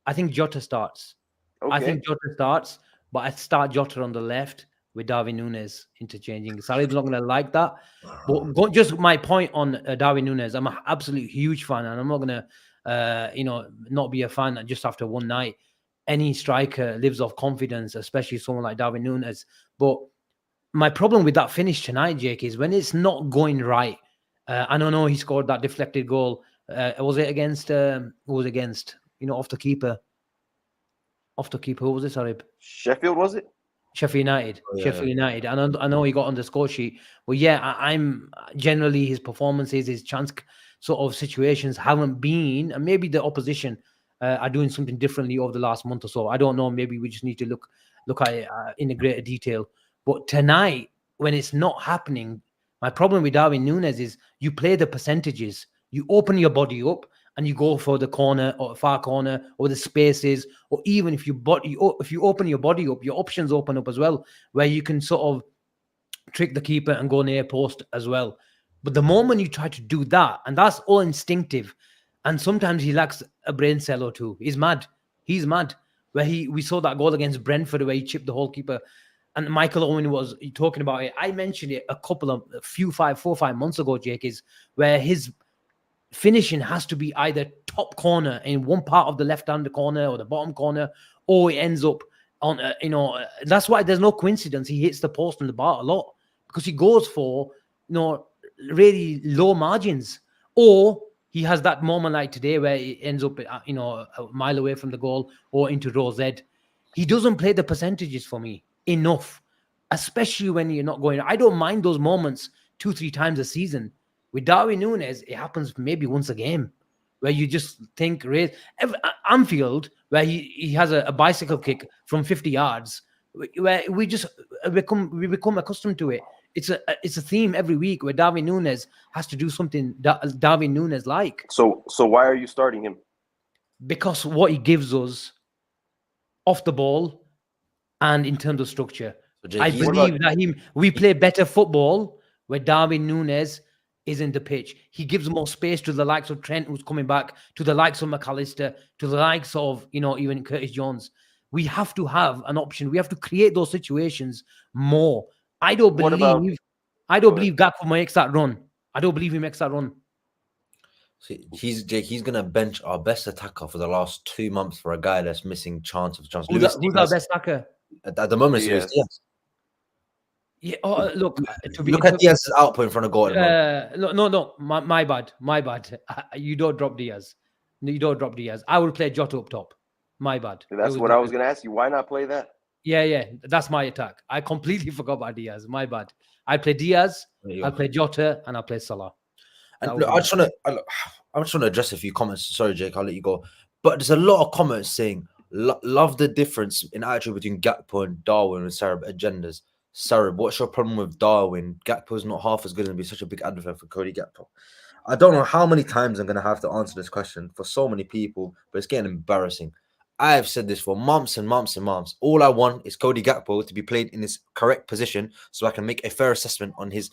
I think Jota starts. Okay. I think Jota starts, but I start Jota on the left with Darwin Núñez interchanging. Sarib's not going to like that. But just my point on Darwin Núñez, I'm an absolute huge fan, and I'm not going to, not be a fan just after one night. Any striker lives off confidence, especially someone like Darwin Núñez. But my problem with that finish tonight, Jake, is when it's not going right. I don't know. He scored that deflected goal. Was it against? Who was against? Off the keeper. Off the keeper. Who was it? Sarib? Sheffield, was it? Sheffield United. Oh, yeah. Sheffield United. And I know he got on the score sheet. But yeah, I'm generally his performances, his chance sort of situations haven't been, and maybe the opposition are doing something differently over the last month or so. I don't know. Maybe we just need to look at it in a greater detail. But tonight, when it's not happening, my problem with Darwin Núñez is you play the percentages. You open your body up and you go for the corner or far corner or the spaces, or even if you open your body up, your options open up as well, where you can sort of trick the keeper and go near post as well. But the moment you try to do that, and that's all instinctive, and sometimes he lacks a brain cell or two. He's mad. He's mad. Where we saw that goal against Brentford where he chipped the whole keeper, and Michael Owen was talking about it. I mentioned it a few 4 or 5 months ago, Jake, is where his finishing has to be either top corner in one part of the left-hand corner or the bottom corner, or it ends up on, that's why there's no coincidence he hits the post and the bar a lot, because he goes for, really low margins, or he has that moment like today where it ends up, a mile away from the goal or into row Z. He doesn't play the percentages for me enough, especially when you're not going. I don't mind those moments 2-3 times a season. With Darwin Núñez, it happens maybe once a game, where you just think, Anfield, where he has a bicycle kick from 50 yards, where we just become accustomed to it. It's a theme every week where Darwin Núñez has to do something Darwin Núñez like. So why are you starting him? Because what he gives us off the ball and in terms of structure. So Jake, I believe that we play better football where Darwin Núñez is in the pitch. He gives more space to the likes of Trent, who's coming back, to the likes of McAllister, to the likes of, even Curtis Jones. We have to have an option. We have to create those situations more. I don't believe Gakpo makes that run. I don't believe he makes that run. See, he's gonna bench our best attacker for the last 2 months for a guy that's missing chance. Who's our best attacker? At the moment, it's Diaz. Yeah. Oh, look at Diaz's output in front of goal. No. My bad. You don't drop Diaz. No, you don't drop Diaz. I will play Jota up top. My bad. That's what I was going to ask you. Why not play that? Yeah. That's my attack. I completely forgot about Diaz. My bad. I play Diaz. I'll play Jota, and I'll play Salah. And look, I just want to address a few comments. Sorry, Jake, I'll let you go. But there's a lot of comments saying love the difference in attitude between Gakpo and Darwin and Sarib agendas. Sarib, what's your problem with Darwin? Gakpo's not half as good and be such a big advocate for Cody Gakpo. I don't know how many times I'm going to have to answer this question for so many people, but it's getting embarrassing. I have said this for months and months and months. All I want is Cody Gakpo to be played in his correct position so I can make a fair assessment on his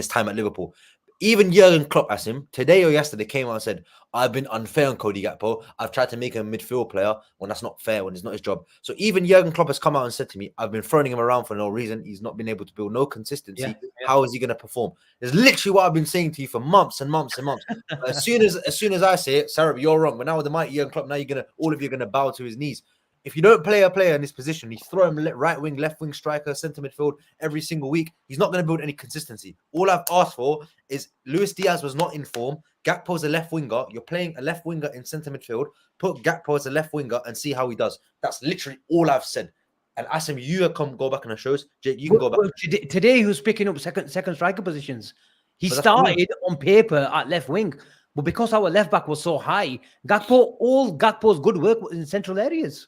time at Liverpool. Even Jurgen Klopp, Asim, today or yesterday came out and said, I've been unfair on Cody Gakpo. I've tried to make him a midfield player when that's not fair, when it's not his job. So even Jurgen Klopp has come out and said to me, I've been throwing him around for no reason. He's not been able to build no consistency. Yeah. How is he going to perform? It's literally what I've been saying to you for months and months and months. as soon as I say it, Sarib, you're wrong. But now with the mighty Jurgen Klopp, now all of you are going to bow to his knees. If you don't play a player in this position, you throw him right wing, left wing, striker, centre midfield every single week, he's not going to build any consistency. All I've asked for is Luis Diaz was not in form. Gakpo's a left winger. You're playing a left winger in centre midfield. Put Gakpo as a left winger and see how he does. That's literally all I've said. And Asim, you go back on the shows. Jake, you can go back. Today he was picking up second striker positions. He started on paper at left wing, but because our left back was so high, all Gakpo's good work was in central areas.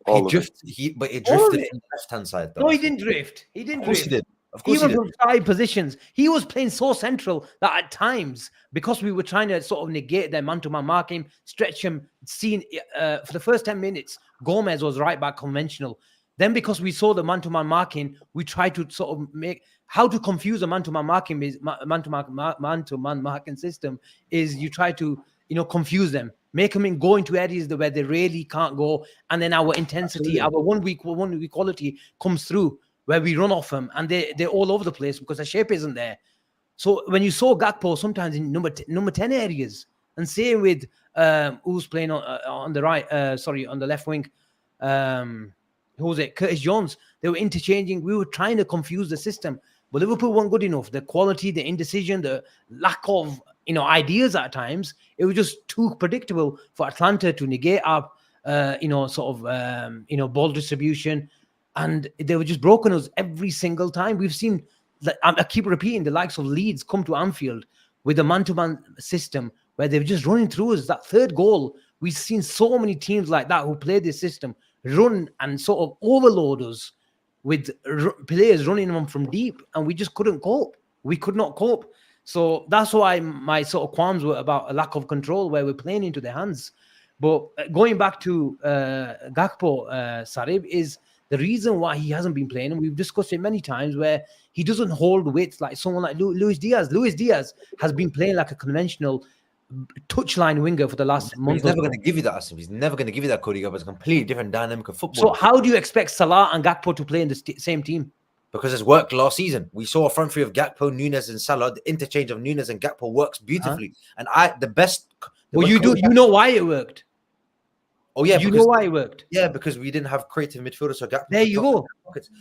He drifted in the left-hand side. Though. No, he didn't drift. He didn't drift. He did. Of course, even from side positions, he was playing so central that at times, because we were trying to sort of negate their man-to-man marking, stretch him, for the first 10 minutes, Gomez was right back conventional. Then because we saw the man-to-man marking, we tried to sort of make how to confuse a man-to-man marking man-to-man marking system is you try to confuse them. Make them go into areas where they really can't go, and then our intensity, our one week quality comes through where we run off them, and they're all over the place because the shape isn't there. So when you saw Gakpo sometimes in number 10 areas, and same with who's playing on the right, on the left wing, who was it? Curtis Jones. They were interchanging. We were trying to confuse the system, but Liverpool weren't good enough. The quality, the indecision, the lack of ideas at times, it was just too predictable for Atalanta to negate our, ball distribution, and they were just broken us every single time. We've seen, I keep repeating, the likes of Leeds come to Anfield with a man-to-man system where they're just running through us. That third goal, we've seen so many teams like that who play this system run and sort of overload us with players running them from deep, and we just couldn't cope. We could not cope. So that's why my sort of qualms were about a lack of control, where we're playing into their hands. But going back to Gakpo, Sarib, is the reason why he hasn't been playing, and we've discussed it many times, where he doesn't hold width like someone like Luis Diaz. Luis Diaz has been playing like a conventional touchline winger for the last month. He's never going to give you that, Asim. He's never going to give you that, Cody Gakpo. It's a completely different dynamic of football. So how do you expect Salah and Gakpo to play in the same team? Because it's worked last season. We saw a front three of Gakpo, Nunes, and Salah. The interchange of Nunes and Gakpo works beautifully. And Well, you know why it worked. Oh yeah, you know why it worked. Yeah, because we didn't have creative midfielders. So Gakpo. There you go.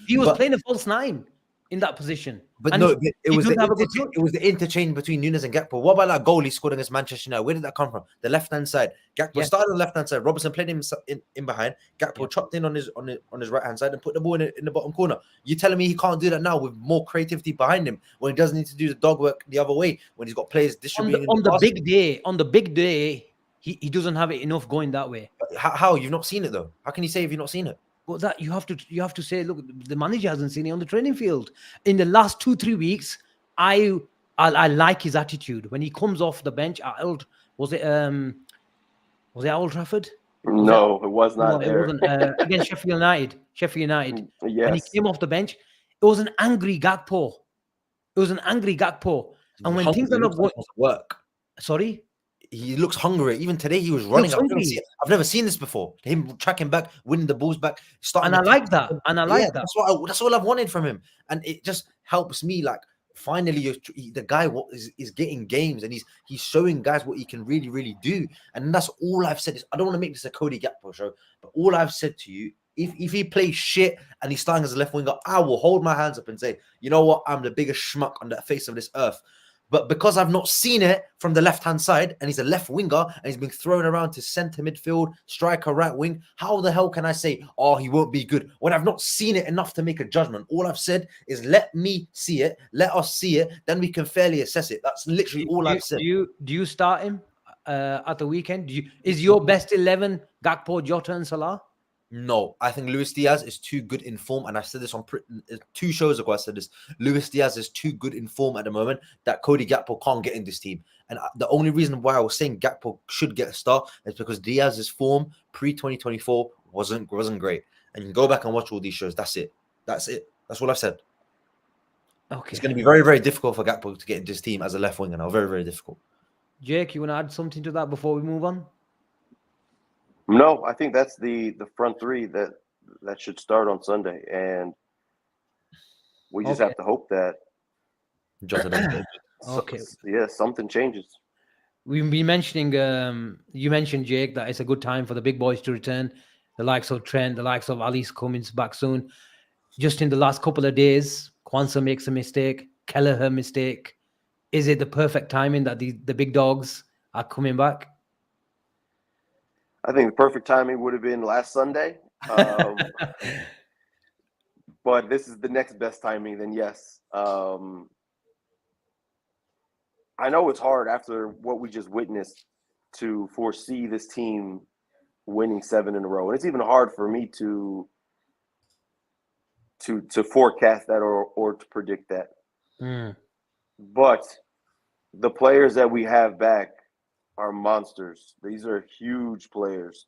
He was playing a false nine in that position. But no, it was the interchange between Nunes and Gakpo. What about that goal he scored against Manchester United? Where did that come from? The left-hand side. Gakpo started on the left-hand side. Robertson played him in behind. Gakpo chopped in on his right-hand side and put the ball in the bottom corner. You're telling me he can't do that now with more creativity behind him when he doesn't need to do the dog work the other way, when he's got players distributing on the big day, he doesn't have it enough going that way. How? You've not seen it though. How can you say if you've not seen it? Well, that you have to say, look, the manager hasn't seen it on the training field. In the last 2-3 weeks, I like his attitude when he comes off the bench at was it at Old Trafford? It was not there. It wasn't against Sheffield United. Yes. When he came off the bench, it was an angry Gakpo. And when things are not going work, sorry. He looks hungry. Even today, he was running. I've never seen this before. Him tracking back, winning the balls back, starting. And I like that. That's all I've wanted from him, and it just helps me. Like finally, the guy is getting games, and he's showing guys what he can really, really do. And that's all I've said. I don't want to make this a Cody Gakpo show, but all I've said to you, if he plays shit and he's starting as a left winger, I will hold my hands up and say, you know what, I'm the biggest schmuck on the face of this earth. But because I've not seen it from the left-hand side, and he's a left winger, and he's been thrown around to centre midfield, striker, right wing, how the hell can I say, oh, he won't be good, when I've not seen it enough to make a judgment? All I've said is let me see it, let us see it, then we can fairly assess it. That's literally all I've said. Do you start him at the weekend? Is your best 11 Gakpo, Jota, and Salah? No, I think Luis Diaz is too good in form, and I said this on 2 shows ago. I said this: Luis Diaz is too good in form at the moment that Cody Gakpo can't get in this team. And the only reason why I was saying Gakpo should get a start is because Diaz's form pre-2024 wasn't great. And you can go back and watch all these shows. That's it. That's all I've said. Okay, it's going to be very, very difficult for Gakpo to get into this team as a left winger now. Very, very difficult. Jake, you want to add something to that before we move on? No, I think that's the front three that should start on Sunday, and we just have to hope that something changes. We've been mentioning, you mentioned, Jake, that it's a good time for the big boys to return. The likes of Trent, the likes of Ali's coming back soon. Just in the last couple of days, Kwanzaa makes a mistake, Kelleher mistake. Is it the perfect timing that the big dogs are coming back? I think the perfect timing would have been last Sunday. But this is the next best timing, then yes. I know it's hard after what we just witnessed to foresee this team winning 7 in a row. And it's even hard for me to forecast that or to predict that. But the players that we have back are monsters. These are huge players.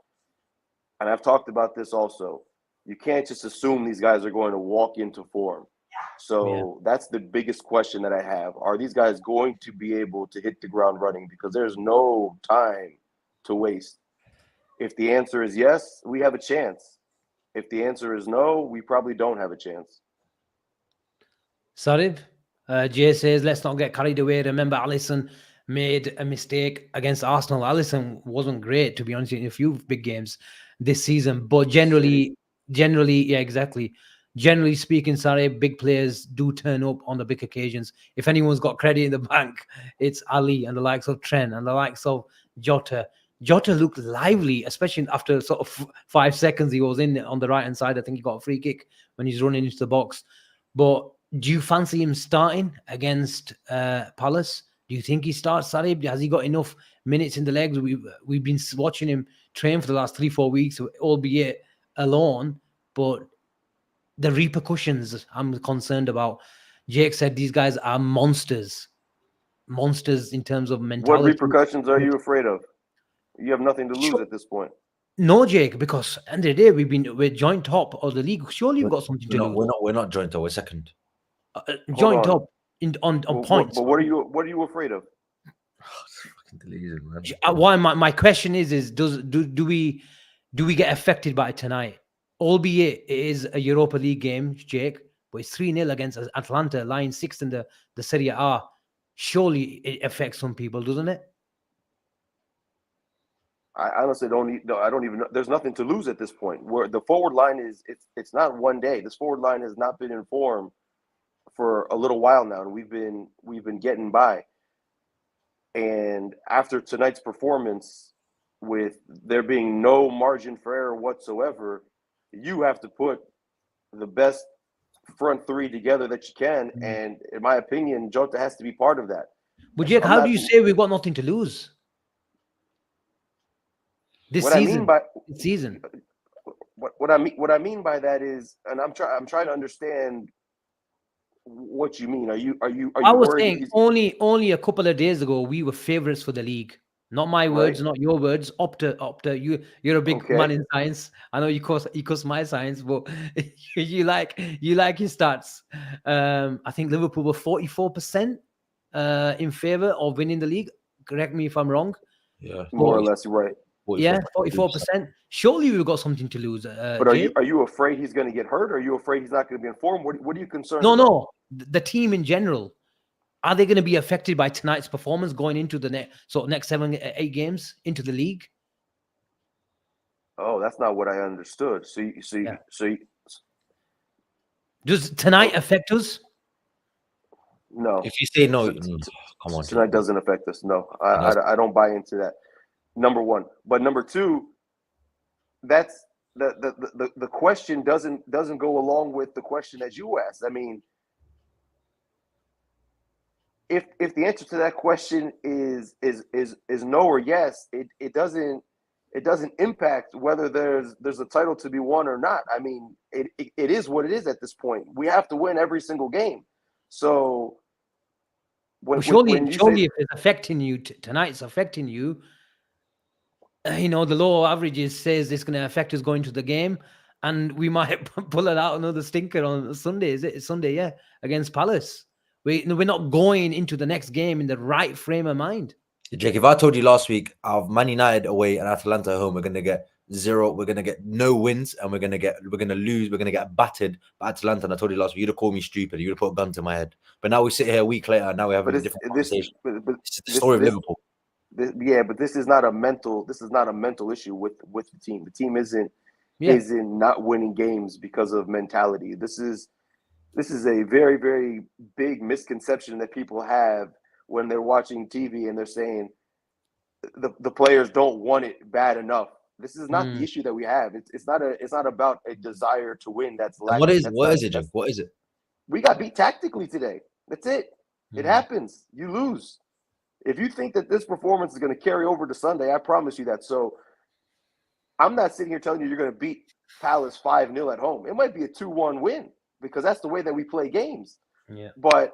And I've talked about this also. You can't just assume these guys are going to walk into form. So that's the biggest question that I have. Are these guys going to be able to hit the ground running? Because there's no time to waste. If the answer is yes, we have a chance. If the answer is no, we probably don't have a chance. Sarib, Jay says, let's not get carried away. Remember, Alisson made a mistake against Arsenal. Alisson wasn't great, to be honest, in a few big games this season. But generally, yeah, exactly. Generally speaking, sorry, big players do turn up on the big occasions. If anyone's got credit in the bank, it's Ali and the likes of Trent and the likes of Jota. Jota looked lively, especially after sort of 5 seconds he was in on the right-hand side. I think he got a free kick when he's running into the box. But do you fancy him starting against Palace? Do you think he starts, Sarib? Has he got enough minutes in the legs? We've been watching him train for the last 3-4 weeks, albeit alone. But the repercussions I'm concerned about. Jake said these guys are monsters. monsters in terms of What mentality. repercussions are you afraid of? You have nothing to lose Sure. at this point. No, Jake, because at the end of the day, we're joint top of the league. Surely you've got something to lose. We're not joint top. We're second. Joint on. top on But points. what are you afraid of? It's fucking delusion, man. Why my question is do we get affected by it tonight? Albeit it is a Europa League game, Jake, but it's 3-0 against Atalanta, lying sixth in the Serie A. Surely it affects some people, doesn't it? I honestly I don't even know. There's nothing to lose at this point. Where the forward line is, it's not one day. This forward line has not been in form for a little while now, and we've been getting by. And after tonight's performance, with there being no margin for error whatsoever, you have to put the best front three together that you can. And in my opinion, Jota has to be part of that. But Jake, how do you say we've got nothing to lose this season? What I mean by that is, and I'm trying to understand what you mean. Are you I was saying only a couple of days ago we were favorites for the league. Not my words, not your words. Opta, you're a big man in science. I know you course my science, but you like your stats. I think Liverpool were 44% in favor of winning the league. Correct me if I'm wrong. Yeah, more or less, you're right. 44%. Yeah, 44%. Surely we've got something to lose. But are you afraid he's going to get hurt? Or are you afraid he's not going to be in form? What are you concerned about? No. The team in general. Are they going to be affected by tonight's performance going into the next 7-8 games into the league? Oh, that's not what I understood. Does tonight affect us? No. If you say no, come on. Tonight doesn't affect us. No, I don't buy into that. Number one, but number two, that's the question doesn't go along with the question that you asked. I mean, if the answer to that question is no or yes, it doesn't impact whether there's a title to be won or not. I mean, it is what it is at this point. We have to win every single game. So surely if it's affecting you tonight, it's affecting you. The lower averages says it's going to affect us going to the game, and we might pull it out another stinker on Sunday. Is it Sunday? Yeah, against Palace. We're not going into the next game in the right frame of mind. Jake, if I told you last week of Man United away and Atalanta at home, we're going to get 0, we're going to get no wins, and we're going to lose, we're going to get battered by Atalanta. And I told you last week, you'd have called me stupid, you'd have put a gun to my head. But now we sit here a week later, and now we're having a different conversation. It's the story of Liverpool. But this is not a mental issue with the team. The team isn't not winning games because of mentality. This is a very, very big misconception that people have when they're watching TV and they're saying the players don't want it bad enough. This is not the issue that we have. It's not about a desire to win. That's lacking. What is it? What is it? We got beat tactically today. That's it. It happens. You lose. If you think that this performance is going to carry over to Sunday, I promise you that. So I'm not sitting here telling you you're going to beat Palace 5-0 at home. It might be a 2-1 win because that's the way that we play games. Yeah. But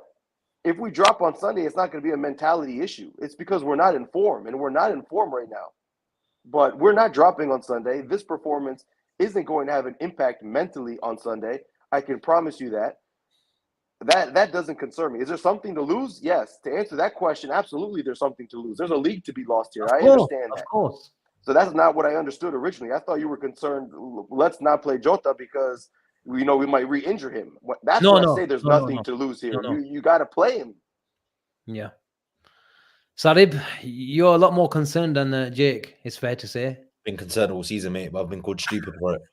if we drop on Sunday, it's not going to be a mentality issue. It's because we're not in form, and we're not in form right now. But we're not dropping on Sunday. This performance isn't going to have an impact mentally on Sunday. I can promise you that. That doesn't concern me. Is there something to lose? Yes. To answer that question, absolutely there's something to lose. There's a league to be lost here. I understand that. Of course. So that's not what I understood originally. I thought you were concerned, let's not play Jota because we might re-injure him. That's why I say there's nothing to lose here. You got to play him. Yeah. Sarib, you're a lot more concerned than Jake, it's fair to say. Been concerned all season, mate, but I've been called stupid for it.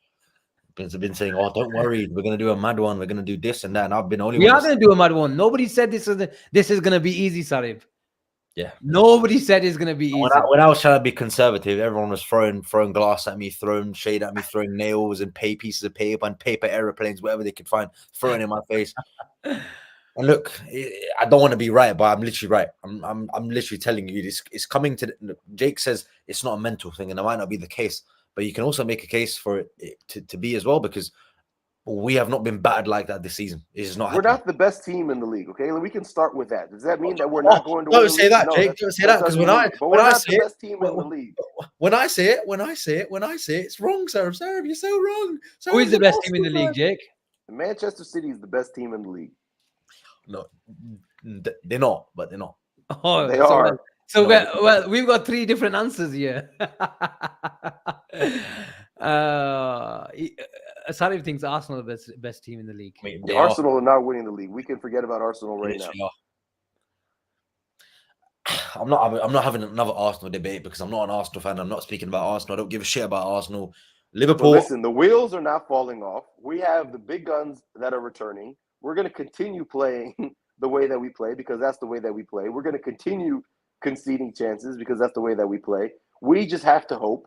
I've been saying, "Oh, don't worry, we're going to do a mad one. We're going to do this and that." And I've been only. We are going to do a mad one. Nobody said this is going to be easy, Sarib. Yeah. Nobody said it's going to be easy. When I was trying to be conservative, everyone was throwing glass at me, throwing shade at me, throwing nails and pieces of paper and paper airplanes, whatever they could find, throwing in my face. And look, I don't want to be right, but I'm literally right. I'm literally telling you, it's coming to. Jake says it's not a mental thing, and it might not be the case. But you can also make a case for it to be as well, because We have not been battered like that this season. It's just not We're happening. not the best team in the league, okay? We can start with that. Does that mean that we're not going to Don't win the say league? that, No, Jake. Don't say that, because doesn't mean but we're not the best team in the league. When I say it, it's wrong, Sarib. Sarib, you're so wrong. Who is the best team in the league, Jake? Manchester City is the best team in the league. No, they're not, but they're not. Oh, They are. So well, we've got three different answers here. Sarib thinks Arsenal are the best team in the league. I mean, Arsenal are not winning the league. We can forget about Arsenal right now. I'm not having another Arsenal debate because I'm not an Arsenal fan. I'm not speaking about Arsenal. I don't give a shit about Arsenal. Liverpool. But listen, the wheels are not falling off. We have the big guns that are returning. We're going to continue playing the way that we play because that's the way that we play. We're going to continue conceding chances because that's the way that we play. We just have to hope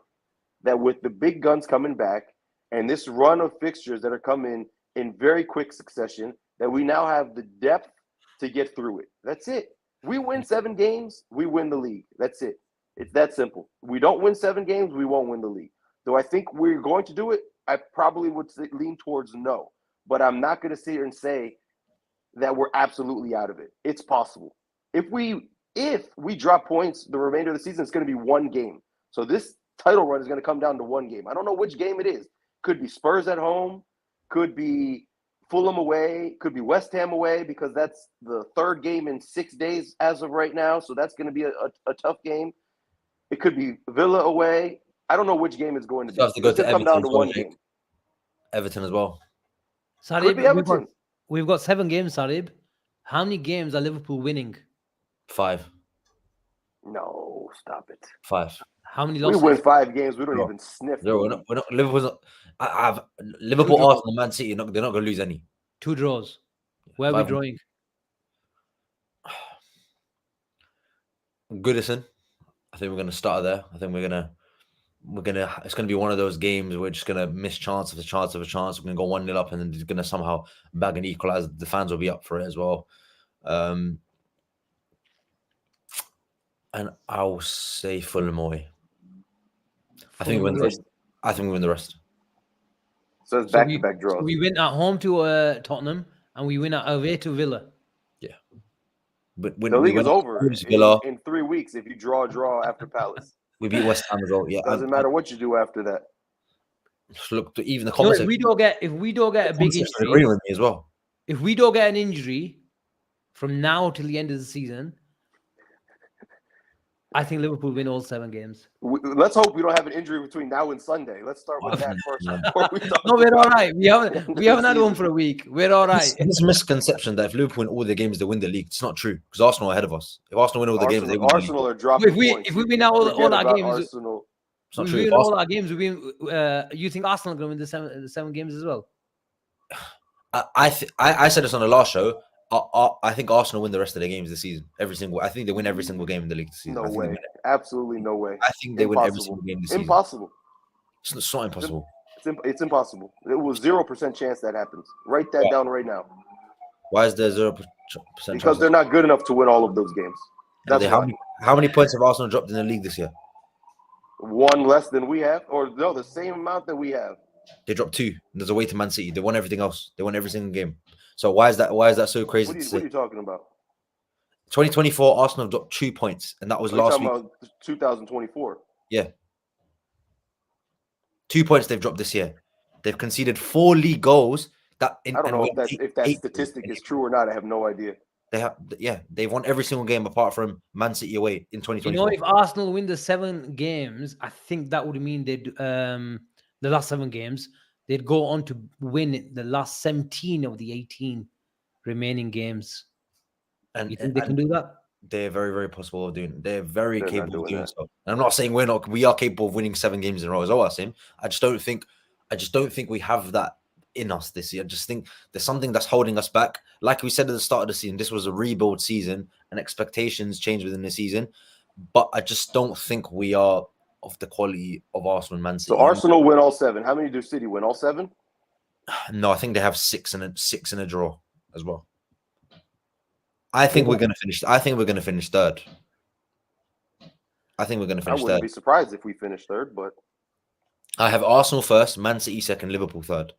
that with the big guns coming back and this run of fixtures that are coming in very quick succession, that we now have the depth to get through it. That's it. We win 7 games, we win the league. That's it. It's that simple. We don't win 7 games, we won't win the league. Do I think we're going to do it? I probably would lean towards no. But I'm not going to sit here and say that we're absolutely out of it. It's possible. If we drop points the remainder of the season, it's going to be 1 game. So this title run is going to come down to 1 game. I don't know which game it is. Could be Spurs at home, could be Fulham away, could be West Ham away because that's the 3rd game in 6 days as of right now. So that's going to be a tough game. It could be Villa away. I don't know which game it's going to be. Have to go it's to going to come down to 1 Jake. game. Everton as well. Sarib, we've got 7 games, Sarib. How many games are Liverpool winning? 5. No, stop it. 5. How many losses? We win 5 games. We don't even sniff. No, we're not. Liverpool's not. I have Liverpool, Arsenal, Man City. They're not going to lose any. 2 draws. Where are we drawing? Goodison. I think we're going to start there. I think we're gonna. It's going to be one of those games where we're just going to miss chance of a chance of a chance. We're going to go 1-0 up, and then they're going to somehow bag an equalizer. The fans will be up for it as well. And I'll say Fulham away. I think we win the rest. I think we win the rest. So it's back-to-back draws. So we win at home to Tottenham, and we win at away to Villa. Yeah. But the league is over in 3 weeks if you draw after Palace. We beat West Ham as well. Yeah. Doesn't matter what you do after that. Look, even the comments. If we don't get a big injury, agree with me as well. If we don't get an injury from now till the end of the season, I think Liverpool win all 7 games. Let's hope we don't have an injury between now and Sunday. Let's start with that first. No, we're all right. We haven't had one for a week. We're all right. This misconception that if Liverpool win all their games, they win the league. It's not true because Arsenal are ahead of us. If Arsenal win all the games, they win Arsenal are dropping points. If we win all our games, Arsenal. It's not we true. win all our games. We win. You think Arsenal are going to win the 7 games as well? I said this on the last show. I think Arsenal win the rest of their games this season. I think they win every single game in the league this season. No way. Absolutely no way. I think they win every single game this season. Impossible. It's not impossible. It's impossible. It was 0% chance that happens. Write that down right now. Why is there 0% Because they're not good enough to win all of those games. That's how many points have Arsenal dropped in the league this year? 1 less than we have, or no, the same amount that we have. They dropped 2. There's a way to Man City. They won everything else. They won every single game. So why is that so crazy? What are you talking about? 2024, Arsenal dropped 2 points, and that was last week. About 2024. Yeah, 2 points they've dropped this year. They've conceded 4 league goals. I don't know if that statistic is true or not. I have no idea. They've won every single game apart from Man City away in 2024. You know, if Arsenal win the 7 games, I think that would mean they'd the last 7 games. They'd go on to win the last 17 of the 18 remaining games. And you think they can do that? They're very, very possible of doing it. They're very capable of doing so. And I'm not saying we are capable of winning 7 games in a row as well, Asim. I just don't think we have that in us this year. I just think there's something that's holding us back. Like we said at the start of the season, this was a rebuild season and expectations change within the season. But I just don't think we are of the quality of Arsenal and Man City. So Arsenal win all 7. How many do City win? All 7? No, I think they have 6 and a draw as well. I think we're going to finish. I think we're going to finish third. I wouldn't be surprised if we finish third, but I have Arsenal first, Man City second, Liverpool third.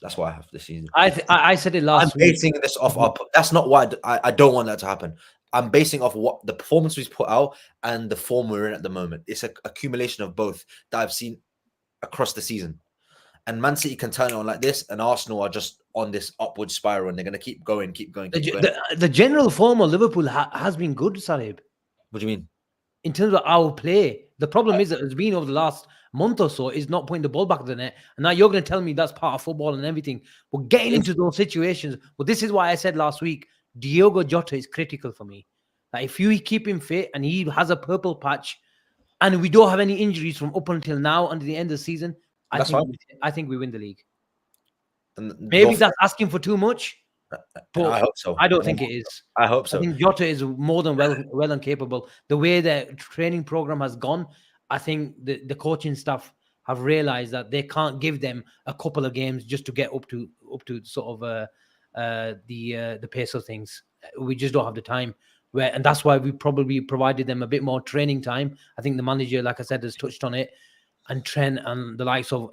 That's what I have this season. I said it I'm last week. basing this off our. That's not why I don't want that to happen. I'm basing off what the performance we've put out and the form we're in at the moment. It's an accumulation of both that I've seen across the season. And Man City can turn it on like this, and Arsenal are just on this upward spiral, and they're going to keep going, keep going, keep going. The general form of Liverpool has been good, Sarib. What do you mean? In terms of our play, the problem is that it's been over the last month or so is not putting the ball back in the net. And now you're going to tell me that's part of football and everything. We're getting into those situations. Well, this is why I said last week, Diogo Jota is critical for me. Like if you keep him fit and he has a purple patch, and we don't have any injuries from up until now until the end of the season, I think we win the league. And maybe that's asking for too much, but I hope so. I don't think it is. I hope so. I think Jota is more than well and capable. The way the training program has gone, I think the coaching staff have realized that they can't give them a couple of games just to get up to sort of the pace of things. We just don't have the time. And that's why we probably provided them a bit more training time. I think the manager, like I said, has touched on it, and Trent and the likes of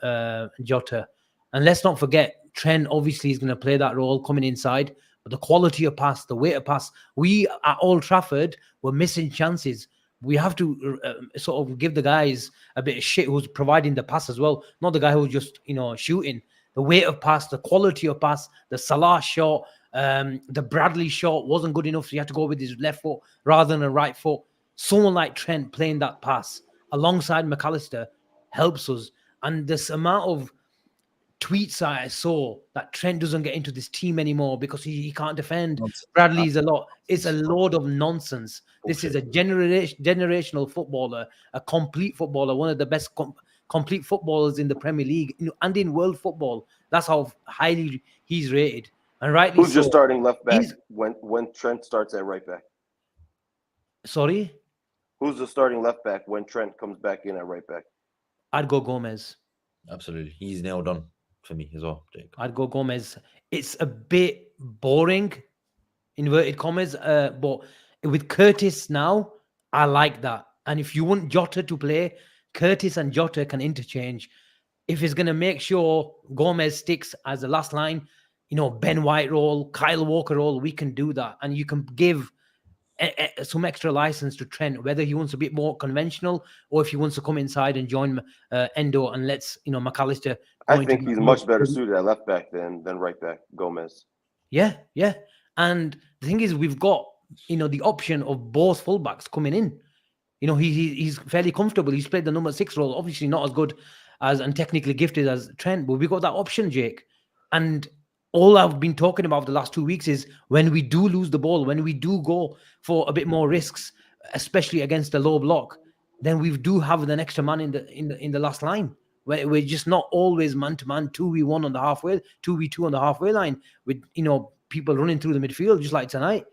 Jota. And let's not forget, Trent obviously is going to play that role coming inside, but the quality of pass, the weight of pass, we at Old Trafford were missing chances. We have to sort of give the guys a bit of shit who's providing the pass as well, not the guy who's just shooting. The weight of pass, the quality of pass, the Salah shot, the Bradley shot wasn't good enough, so he had to go with his left foot rather than a right foot. Someone like Trent playing that pass alongside McAllister helps us. And this amount of tweets I saw that Trent doesn't get into this team anymore because he can't defend. Bradley's it's a load of nonsense. This is a generational footballer, a complete footballer, one of the best complete footballers in the Premier League and in world football. That's how highly he's rated. And rightly Who's your starting left back when Trent starts at right back? Sorry? Who's the starting left back when Trent comes back in at right back? I'd go Gomez. Absolutely. He's nailed on for me as well, Jake. I'd go Gomez. It's a bit boring, inverted commas, but with Curtis now, I like that. And if you want Jota to play, Curtis and Jota can interchange. If it's going to make sure Gomez sticks as the last line, Ben White role, Kyle Walker role, we can do that. And you can give some extra license to Trent, whether he wants a bit more conventional or if he wants to come inside and join Endo and let's, McAllister. I think he's much better suited at left back than right back, Gomez. Yeah. And the thing is, we've got, the option of both fullbacks coming in. He's fairly comfortable. He's played the number 6 role, obviously not as good as and technically gifted as Trent, but we've got that option, Jake. And all I've been talking about the last 2 weeks is when we do lose the ball, when we do go for a bit more risks, especially against a low block, then we do have an extra man in the last line. We're just not always man-to-man, 2v1 on the halfway, 2v2 on the halfway line with, people running through the midfield just like tonight.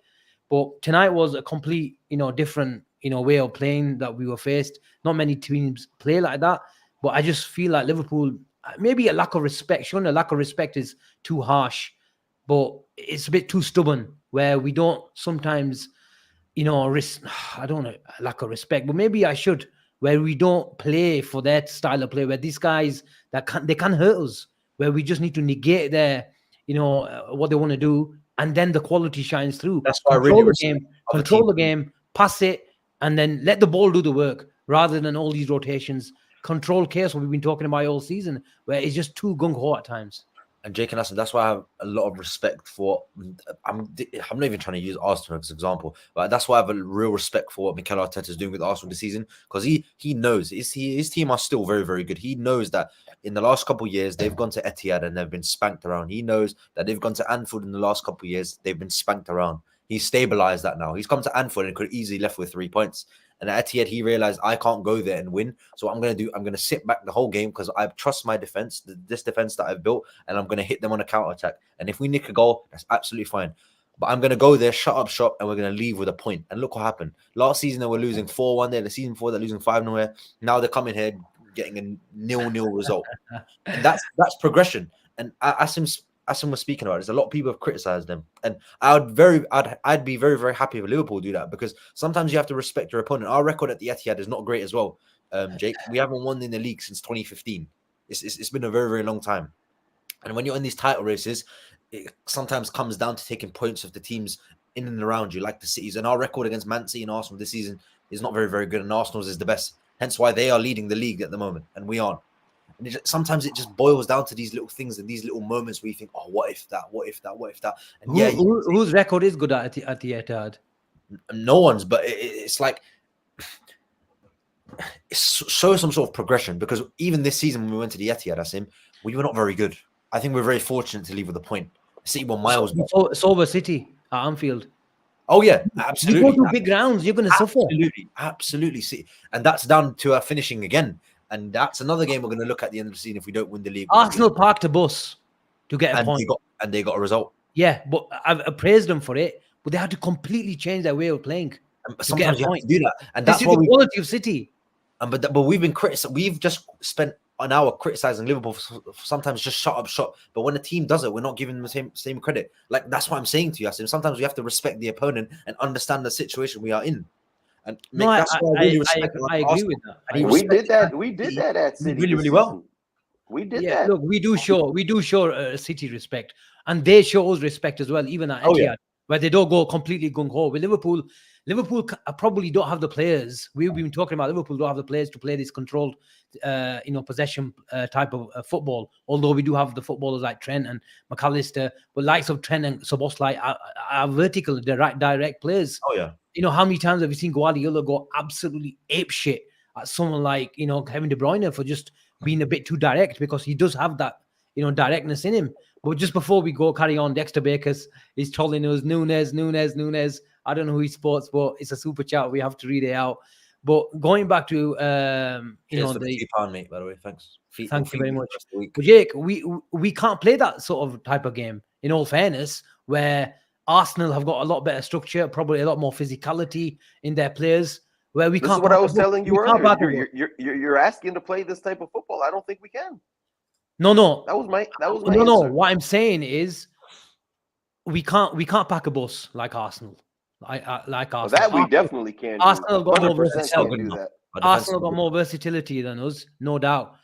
But tonight was a complete, different, way of playing that we were faced. Not many teams play like that. But I just feel like Liverpool, maybe a lack of respect. Showing a lack of respect is too harsh, but it's a bit too stubborn where we don't sometimes, I don't know, lack of respect, but maybe I should, where we don't play for their style of play, where these guys they can hurt us, where we just need to negate their, what they want to do, and then the quality shines through. That's why control the game, pass it, and then let the ball do the work rather than all these rotations. Control chaos, what we've been talking about all season, where it's just too gung-ho at times. And Jake and Asim, that's why I have a lot of respect for. I'm not even trying to use Arsenal as an example, but that's why I have a real respect for what Mikel Arteta is doing with Arsenal this season, because he knows his team are still very, very good. He knows that in the last couple of years they've gone to Etihad and they've been spanked around. He knows that they've gone to Anfield in the last couple of years, they've been spanked around. He's stabilized that now. He's come to Anfield and could easily left with 3 points. And at Etihad, he realized I can't go there and win. So what I'm going to sit back the whole game because I trust my defense, this defense that I've built, and I'm going to hit them on a counter attack. And if we nick a goal, that's absolutely fine. But I'm going to go there, shut up shop, and we're going to leave with a point. And look what happened. Last season, they were losing 4-1 there. The season before, they're losing 5-0. Now they're coming here getting a 0-0 result. And that's progression. And Asim was speaking about it. There's a lot of people have criticized them, and I'd be very, very happy if Liverpool do that, because sometimes you have to respect your opponent. Our record at the Etihad is not great as well, Jake. We haven't won in the league since 2015. It's been a very, very long time, And when you're in these title races, it sometimes comes down to taking points of the teams in and around you, like the Cities. And our record against Man City and Arsenal this season is not very, very good, and Arsenal's is the best. Hence why they are leading the league at the moment, and we aren't. And sometimes it just boils down to these little things and these little moments where you think, oh, what if that? What if that? What if that? And whose record is good at the Etihad? No one's, but it's like show some sort of progression, because even this season when we went to the Etihad, Asim, we were not very good. I think we're very fortunate to leave with a point. City were miles. Sober City at Anfield. Oh yeah, absolutely. You go to big grounds, you're going to suffer. Absolutely. See, and that's down to our finishing again. And that's another game we're going to look at the end of the season if we don't win the league. Arsenal parked a bus to get a point. They got a result. Yeah, but I've praised them for it. But they had to completely change their way of playing. Sometimes you have to do that, and that's why the quality of City. But we've been we've just spent an hour criticizing Liverpool for sometimes just shut up shop. But when a team does it, we're not giving them the same credit. Like, that's what I'm saying to you, Asim. Sometimes we have to respect the opponent and understand the situation we are in. And that's why I really respect. I agree with that. And we did that. We did that at City really, really well. We did that. Look, we do show City respect, and they show us respect as well, even at Etihad, where they don't go completely gung ho. With Liverpool probably don't have the players. We've been talking about Liverpool don't have the players to play this controlled, possession type of football. Although we do have the footballers like Trent and McAllister, but likes of Trent and Szoboszlai are vertical, direct players. Oh yeah. You know, how many times have we seen Guardiola go absolutely apeshit at someone like, Kevin De Bruyne for just being a bit too direct, because he does have that, directness in him. But just before we carry on, Dexter Bakers is trolling us. Nunes. I don't know who he supports, but it's a super chat. We have to read it out. But going back to, the £3, mate, by the way. Thanks. Thank you very much. But Jake, we can't play that sort of type of game, in all fairness, where Arsenal have got a lot better structure, probably a lot more physicality in their players. Where we this can't. Is what I was telling you earlier. You're asking to play this type of football. I don't think we can. No. That was my no. answer. What I'm saying is, we can't pack a bus like Arsenal. Like Arsenal. Well, that we definitely can. Arsenal got more versatility. Do that. Arsenal got more versatility than us, no doubt.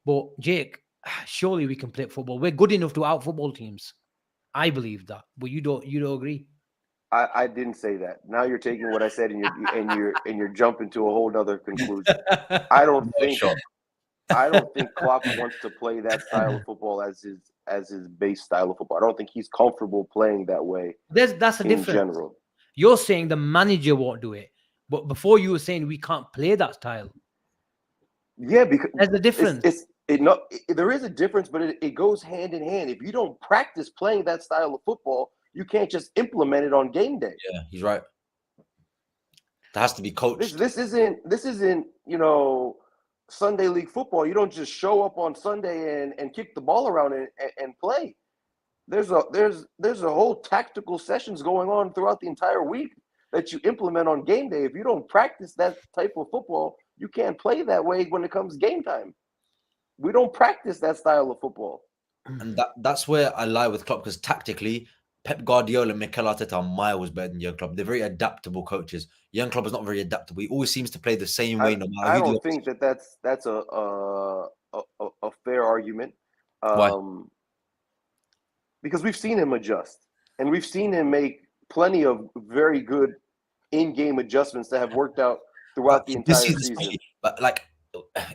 But Jake, surely we can play football. We're good enough to out football teams. I believe that, but you don't agree. I didn't say that. Now you're taking what I said and you're jumping to a whole nother conclusion. I don't think Klopp wants to play that style of football as his base style of football. I don't think he's comfortable playing that way. That's a difference. In general, you're saying the manager won't do it, but before you were saying we can't play that style. Yeah, because there's a difference. There is a difference, but it goes hand in hand. If you don't practice playing that style of football, you can't just implement it on game day. Yeah, he's right. That has to be coached. This isn't Sunday league football. You don't just show up on Sunday and kick the ball around and play. There's a whole tactical sessions going on throughout the entire week that you implement on game day. If you don't practice that type of football, you can't play that way when it comes game time. We don't practice that style of football. And that's where I lie with Klopp, because tactically, Pep Guardiola and Mikel Arteta are miles better than Jurgen Klopp. They're very adaptable coaches. Jurgen Klopp is not very adaptable. He always seems to play the same way. No matter I don't think that's a fair argument. Why? Because we've seen him adjust, and we've seen him make plenty of very good in-game adjustments that have worked out throughout the entire season. But like,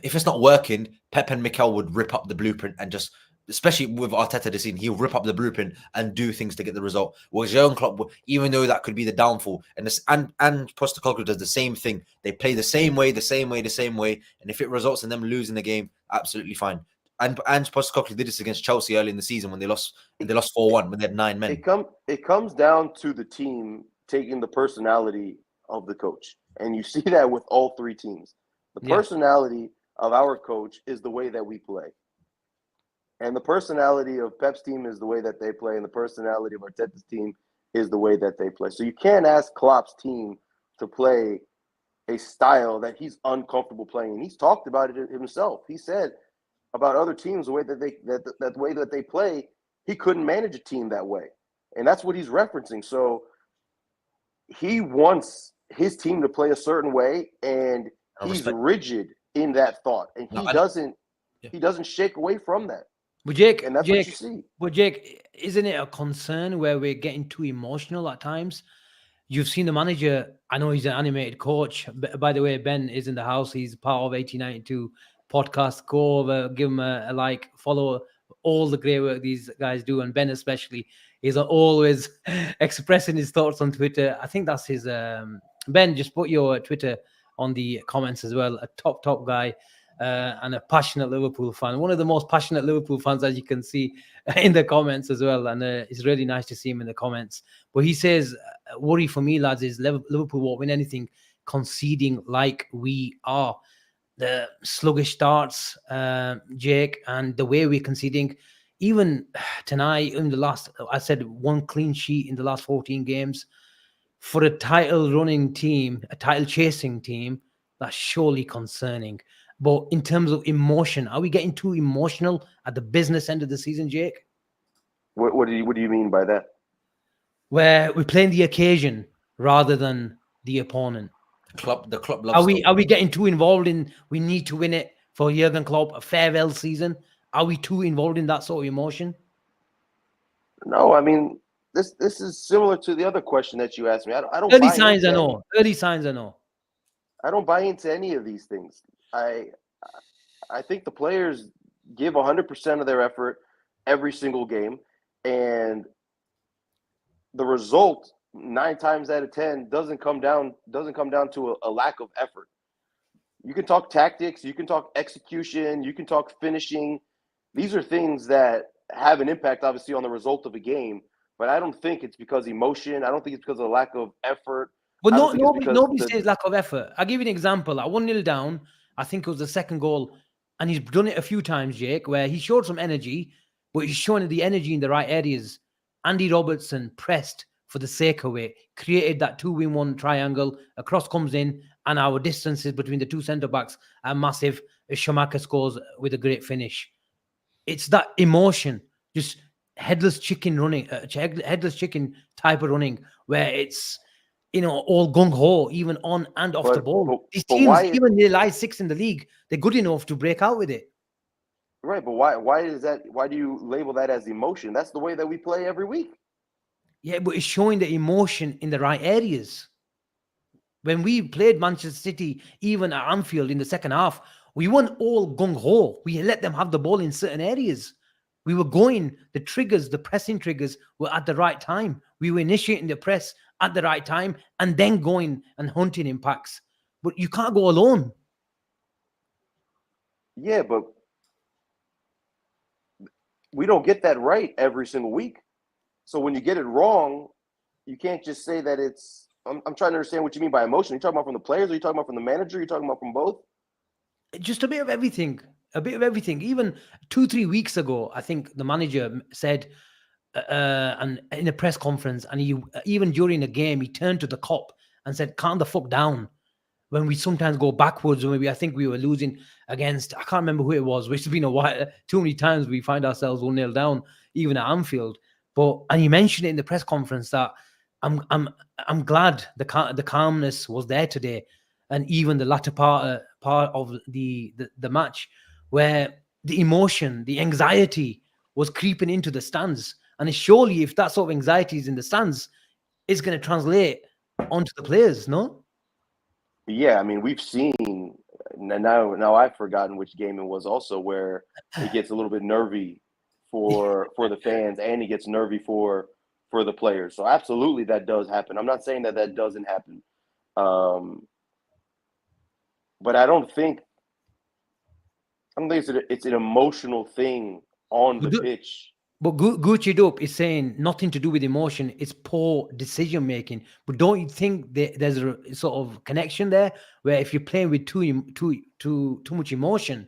if it's not working, Pep and Mikel would rip up the blueprint and just, especially with Arteta this season, he'll rip up the blueprint and do things to get the result. Whereas Jurgen Klopp, even though that could be the downfall, and Postecoglou does the same thing. They play the same way, and if it results in them losing the game, absolutely fine. And Postecoglou did this against Chelsea early in the season when they lost 4-1 when they had 9 men. It comes down to the team taking the personality of the coach, and you see that with all three teams. The personality of our coach is the way that we play. And the personality of Pep's team is the way that they play, and the personality of Arteta's team is the way that they play. So you can't ask Klopp's team to play a style that he's uncomfortable playing. And he's talked about it himself. He said about other teams, the way that the way that they play, he couldn't manage a team that way. And that's what he's referencing. So he wants his team to play a certain way, and he's rigid in that thought. And he doesn't shake away from that. But Jake, and that's what you see. but Jake, isn't it a concern where we're getting too emotional at times? You've seen the manager. I know he's an animated coach. By the way, Ben is in the house. He's part of 1892 podcast. Go over, give him a like, follow all the great work these guys do, and Ben especially is always expressing his thoughts on Twitter. I think that's his. Ben, just put your Twitter on the comments as well. A top guy. And a passionate Liverpool fan, one of the most passionate Liverpool fans, as you can see in the comments as well. And it's really nice to see him in the comments. But he says, worry for me, lads, is Liverpool won't win anything conceding like we are. The sluggish starts, Jake, and the way we're conceding. Even tonight, in the last, I said one clean sheet in the last 14 games. For a title running team, a title chasing team, that's surely concerning. But in terms of emotion, are we getting too emotional at the business end of the season, Jake? What do you mean by that? Where we're playing the occasion rather than the opponent. The club loves. Are we getting too involved in we need to win it for Jurgen Klopp, a farewell season? Are we too involved in that sort of emotion? No, I mean this is similar to the other question that you asked me. I don't. Early signs, I know. I don't buy into any of these things. I think the players give 100% of their effort every single game, and the result 9 times out of 10 doesn't come down to a lack of effort. You can talk tactics, you can talk execution, you can talk finishing. These are things that have an impact, obviously, on the result of a game. But I don't think it's because emotion. I don't think it's because of a lack of effort. But nobody says lack of effort. I'll give you an example. At 1-0 down, I think it was the second goal, and he's done it a few times, Jake, where he showed some energy, but he's showing the energy in the right areas. Andy Robertson pressed for the sake of it, created that 2-in-1 triangle. A cross comes in, and our distances between the two centre-backs are massive. Schumacher scores with a great finish. It's that emotion, just headless chicken running, headless chicken type of running, where it's, all gung-ho, even on and off the ball. These teams, even they lie 6th in the league, they're good enough to break out with it. Right, but why is that? Why do you label that as emotion? That's the way that we play every week. Yeah, but it's showing the emotion in the right areas. When we played Manchester City, even at Anfield in the second half, we weren't all gung-ho. We let them have the ball in certain areas. We were going, the triggers, the pressing triggers were at the right time. We were initiating the press at the right time and then going and hunting impacts. But you can't go alone. Yeah, but we don't get that right every single week. So when you get it wrong, you can't just say that it's – I'm trying to understand what you mean by emotion. Are you talking about from the players? Are you talking about from the manager? Are you talking about from both? Just a bit of everything. A bit of everything. Even 2-3 weeks ago, I think the manager said – and in a press conference, and he even during a game, he turned to the cop and said, "Calm the fuck down." When we sometimes go backwards, I think we were losing against, I can't remember who it was, which has been a while. Too many times we find ourselves 1-0 down, even at Anfield. And he mentioned it in the press conference that I'm glad the calmness was there today, and even the latter part of the match, where the emotion, the anxiety was creeping into the stands. And surely, if that sort of anxiety is in the stands, it's going to translate onto the players, no? Yeah, I mean, we've seen now. I've forgotten which game it was. Also, where he gets a little bit nervy for the fans, and he gets nervy for the players. So absolutely, that does happen. I'm not saying that doesn't happen, but I don't think it's an emotional thing on the pitch. But Gucci Dope is saying nothing to do with emotion. It's poor decision making. But don't you think there's a sort of connection there where if you're playing with too much emotion,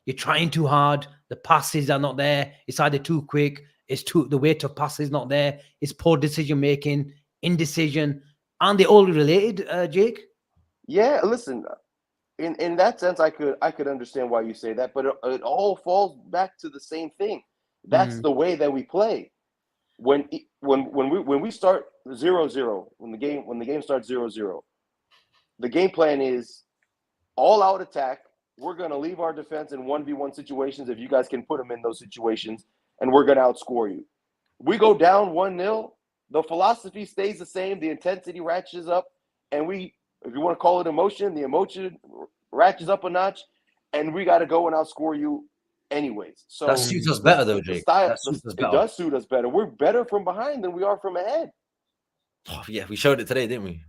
you're trying too hard, the passes are not there, it's either too quick, the weight of passes is not there, it's poor decision making, indecision. Aren't they all related, Jake? Yeah, listen. In that sense, I could understand why you say that, but it all falls back to the same thing. That's the way that we play. When we start 0-0, when the game starts 0-0, the game plan is all out attack, we're going to leave our defense in 1v1 situations if you guys can put them in those situations, and we're going to outscore you. We go down 1-0, the philosophy stays the same, the intensity ratchets up, and we, if you want to call it emotion, the emotion ratchets up a notch, and we got to go and outscore you anyways. So That suits us better, though, the Jake. style, That suits us it better. does suit us better. We're better from behind than we are from ahead. Oh, yeah, we showed it today, didn't we?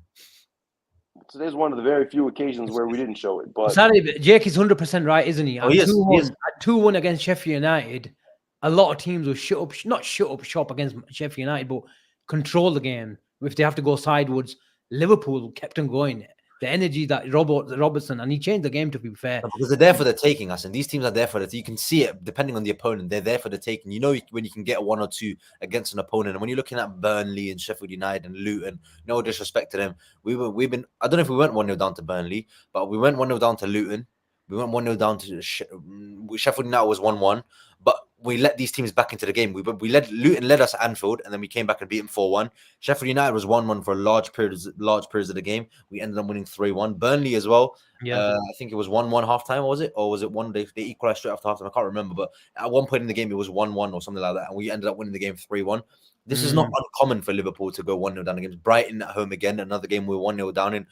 Today's one of the very few occasions where we didn't show it. But Sarib, Jake is 100% right, isn't he? Oh, he is. He is. At 2-1 against Sheffield United, a lot of teams will not shut up shop against Sheffield United, but control the game. If they have to go sideways, Liverpool kept on going. The energy that Robertson, and he changed the game, to be fair. No, because they're there for the taking, us, and these teams are there for the. You can see it depending on the opponent. They're there for the taking. You know when you can get 1 or 2 against an opponent, and when you're looking at Burnley and Sheffield United and Luton, no disrespect to them, we've been. I don't know if we went 1-0 down to Burnley, but we went 1-0 down to Luton. We went 1-0 down to Sheffield United was 1-1, but we let these teams back into the game. Luton led us at Anfield, and then we came back and beat them 4-1. Sheffield United was 1-1 for large periods of the game. We ended up winning 3-1. Burnley as well. Yeah, I think it was 1-1 halftime, was it? Or was it 1? They equalized straight after halftime. I can't remember, but at one point in the game, it was 1-1 or something like that, and we ended up winning the game 3-1. This is not uncommon for Liverpool to go 1-0 down against Brighton at home again. Another game we were 1-0 down in,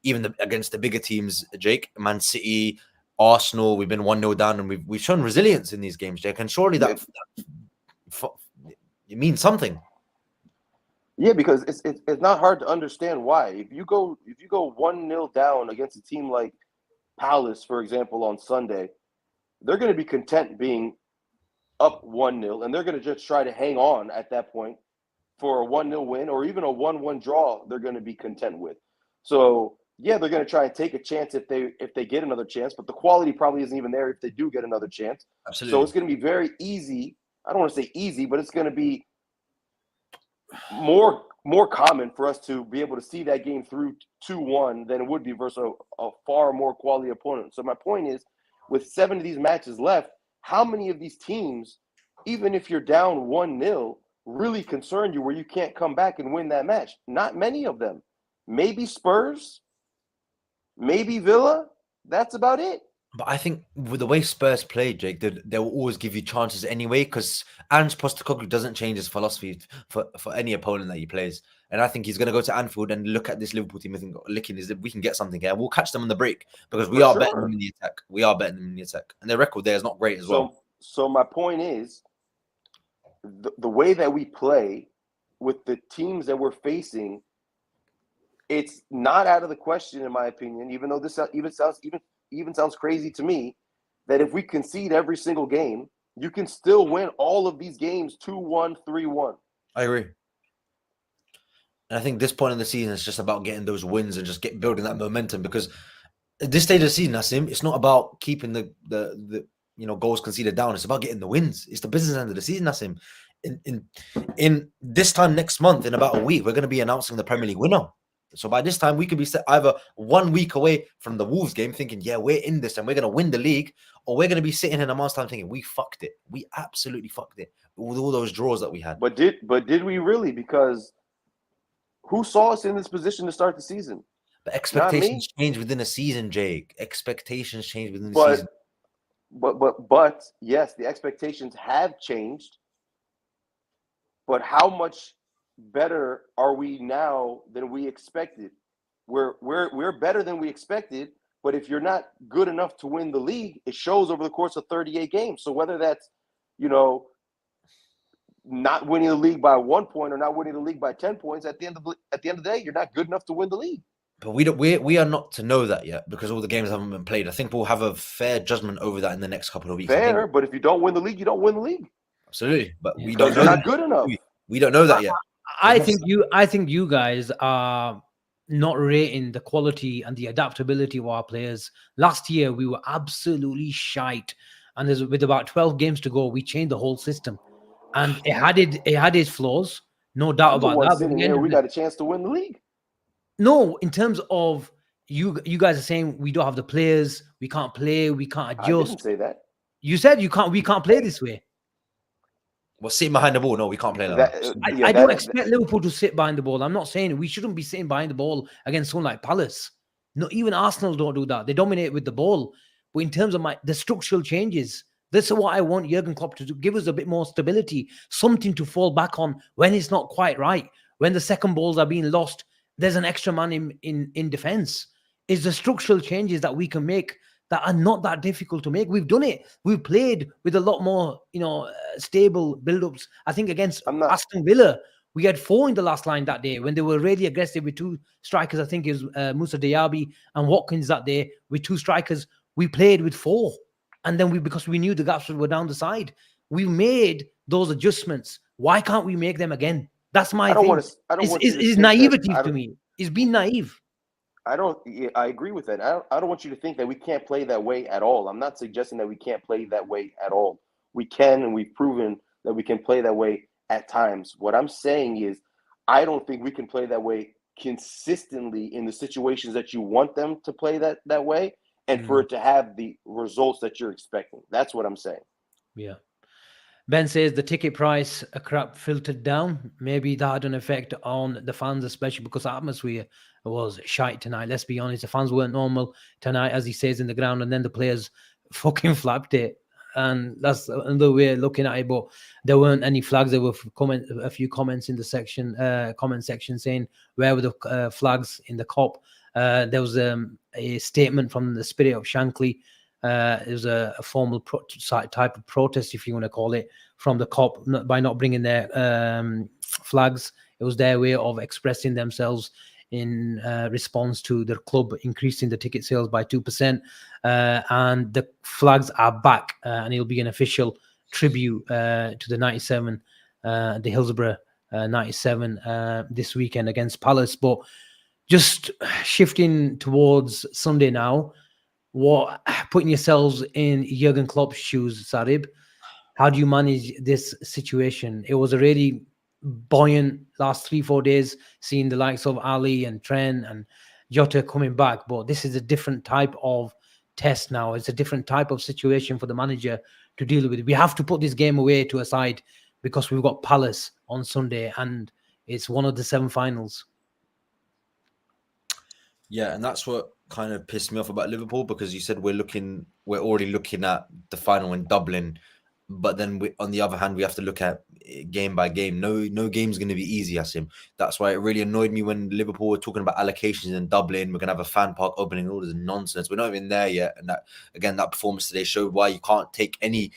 even against the bigger teams, Jake, Man City, Arsenal. We've been 1-0 down, and we've shown resilience in these games, Jake. And surely that it means something. yeah, because it's not hard to understand why. If you go 1-0 down against a team like Palace, for example, on Sunday, they're going to be content being up 1-0, and they're going to just try to hang on at that point for a 1-0 win, or even a 1-1 draw. They're going to be content with. So yeah, they're going to try and take a chance if they get another chance, but the quality probably isn't even there if they do get another chance. Absolutely. So it's going to be very easy. I don't want to say easy, but it's going to be more common for us to be able to see that game through 2-1 than it would be versus a far more quality opponent. So my point is, with 7 of these matches left, how many of these teams, even if you're down 1-0, really concern you where you can't come back and win that match? Not many of them. Maybe Spurs, maybe Villa. That's about it. But I think with the way Spurs play, Jake, they will always give you chances anyway, because Ange Postecoglou doesn't change his philosophy for any opponent that he plays. And I think he's going to go to Anfield and look at this Liverpool team and think, licking is that we can get something here. We'll catch them on the break, because we are betting them in the attack. We are betting them in the attack. And their record there is not great as well. So my point is, the way that we play with the teams that we're facing, it's not out of the question, in my opinion, even though this even sounds crazy to me, that if we concede every single game, you can still win all of these games 2-1, 3-1. I agree. And I think this point in the season is just about getting those wins and just building that momentum, because at this stage of the season, Asim, it's not about keeping the goals conceded down. It's about getting the wins. It's the business end of the season, Asim. In this time next month, in about a week, we're going to be announcing the Premier League winner. So by this time, we could be either 1 week away from the Wolves game thinking, yeah, we're in this and we're going to win the league, or we're going to be sitting in a month's time thinking, we fucked it. We absolutely fucked it with all those draws that we had. But did we really? Because who saw us in this position to start the season? But expectations change within a season, Jake. Expectations change within the season. But yes, the expectations have changed. But how much better are we now than we expected? We're better than we expected, but if you're not good enough to win the league, it shows over the course of 38 games. So whether that's, not winning the league by 1 point or not winning the league by 10 points, at the end of the day, you're not good enough to win the league. But we are not to know that yet, because all the games haven't been played. I think we'll have a fair judgment over that in the next couple of weeks. Fair, but if you don't win the league, you don't win the league. Absolutely, but we don't know. You're not good enough. We don't know that yet. I think you guys are not rating the quality and the adaptability of our players. Last year we were absolutely shite, and with about 12 games to go, we changed the whole system, and it had its flaws, no doubt about that. Sitting here, we got a chance to win the league. No, in terms of you guys are saying we don't have the players, we can't play, we can't adjust. I didn't say that. You said we can't play this way. Well, sitting behind the ball, no, we can't play like that. I don't expect Liverpool to sit behind the ball. I'm not saying we shouldn't be sitting behind the ball against someone like Palace. No, even Arsenal don't do that. They dominate with the ball. But in terms of the structural changes, this is what I want Jurgen Klopp to do. Give us a bit more stability, something to fall back on when it's not quite right. When the second balls are being lost, there's an extra man in defense. It's the structural changes that we can make that are not that difficult to make. We've done it. We've played with a lot more, stable build-ups. I think against Aston Villa, we had 4 in the last line that day when they were really aggressive with 2 strikers. I think it was Musa Diaby and Watkins that day with 2 strikers. We played with 4. And then because we knew the gaps were down the side, we made those adjustments. Why can't we make them again? That's my thing. It's naivety to me. It's being naive. I agree with that. I don't want you to think that we can't play that way at all. I'm not suggesting that we can't play that way at all. We can, and we've proven that we can play that way at times. What I'm saying is I don't think we can play that way consistently in the situations that you want them to play that way and for it to have the results that you're expecting. That's what I'm saying. Yeah. Ben says the ticket price a crap filtered down. Maybe that had an effect on the fans, especially because the atmosphere was shite tonight. Let's be honest, the fans weren't normal tonight, as he says, in the ground, and then the players fucking flapped it. And that's another way of looking at it. But there weren't any flags. There were a few comments in the comment section saying, where were the flags in the Kop? There was a statement from the Spirit of Shankly. It was a formal type of protest, if you want to call it, from the Kop by not bringing their flags. It was their way of expressing themselves in response to their club increasing the ticket sales by 2%. And the flags are back, and it'll be an official tribute to the 97, the Hillsborough 97 this weekend against Palace. But just shifting towards Sunday now, putting yourselves in Jurgen Klopp's shoes, Sarib, how do you manage this situation? It was a really buoyant last 3-4 days, seeing the likes of Ali and Trent and Jota coming back, but this is a different type of test now. It's a different type of situation for the manager to deal with. We have to put this game away to a side because we've got Palace on Sunday and it's one of the 7 finals. Yeah, and that's what kind of pissed me off about Liverpool, because you said we're already looking at the final in Dublin, but then on the other hand, we have to look at game by game. No game's going to be easy, Asim. That's why it really annoyed me when Liverpool were talking about allocations in Dublin. We're going to have a fan park opening, all this nonsense. We're not even there yet. And that performance today showed why you can't take any.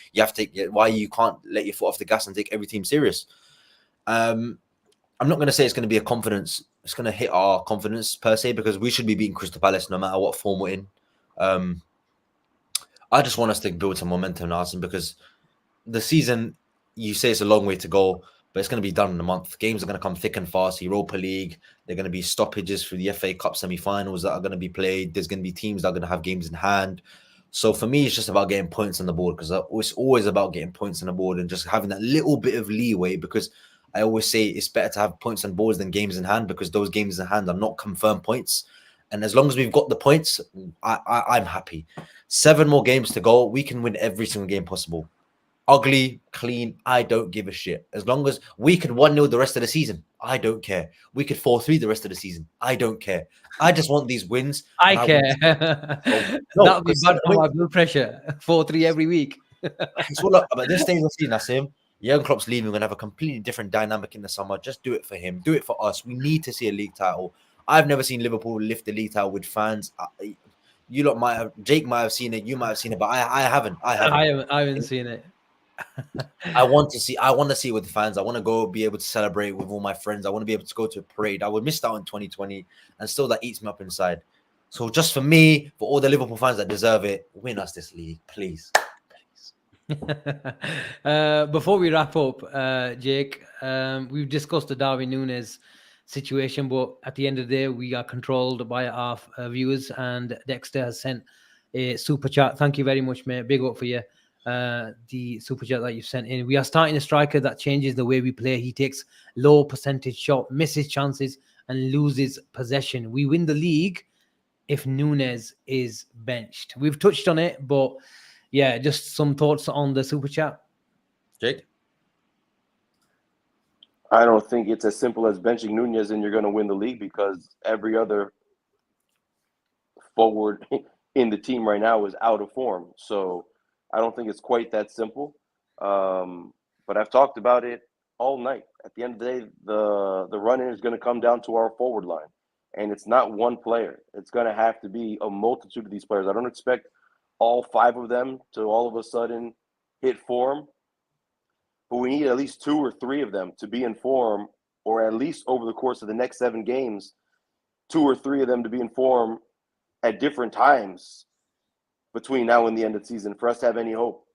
Why you can't let your foot off the gas and take every team serious. I'm not going to say it's going to be a confidence. It's going to hit our confidence per se, because we should be beating Crystal Palace no matter what form we're in. I just want us to build some momentum now, Asim, because the season, you say it's a long way to go, but it's going to be done in a month. Games are going to come thick and fast. Europa League, there are going to be stoppages for the FA Cup semi-finals that are going to be played. There's going to be teams that are going to have games in hand. So for me, it's just about getting points on the board, because it's always about getting points on the board and just having that little bit of leeway, because I always say it's better to have points on boards than games in hand, because those games in hand are not confirmed points. And as long as we've got the points, I'm happy. 7 more games to go. We can win every single game possible. Ugly, clean, I don't give a shit. As long as we could 1-0 the rest of the season, I don't care. We could 4-3 the rest of the season, I don't care. I just want these wins. I care. That would be bad for my blood pressure. 4-3 every week. So look, but this stage of the season, Asim, Jurgen Klopp's leaving. We're going to have a completely different dynamic in the summer. Just do it for him. Do it for us. We need to see a league title. I've never seen Liverpool lift the league title with fans. You lot might have, Jake might have seen it, you might have seen it, but I haven't. I haven't seen it. I want to see it with the fans. I want to go be able to celebrate with all my friends. I want to be able to go to a parade. I would miss out in 2020, and still that eats me up inside. So just for me, for all the Liverpool fans that deserve it, win us this league, please. Before we wrap up, Jake, we've discussed the Darwin Núñez situation, but at the end of the day, we are controlled by our viewers, and Dexter has sent a super chat. Thank you very much, mate. Big up for you. The super chat that you've sent in. We are starting a striker that changes the way we play. He takes low percentage shot, misses chances, and loses possession. We win the league if Núñez is benched. We've touched on it, but yeah, just some thoughts on the super chat. Jake? I don't think it's as simple as benching Núñez and you're going to win the league, because every other forward in the team right now is out of form. So I don't think it's quite that simple. But I've talked about it all night. At the end of the day, the run-in is going to come down to our forward line. And it's not one player. It's going to have to be a multitude of these players. I don't expect all 5 of them to all of a sudden hit form. But we need at least 2 or 3 of them to be in form, or at least over the course of the next 7 games, 2 or 3 of them to be in form at different times between now and the end of the season for us to have any hope.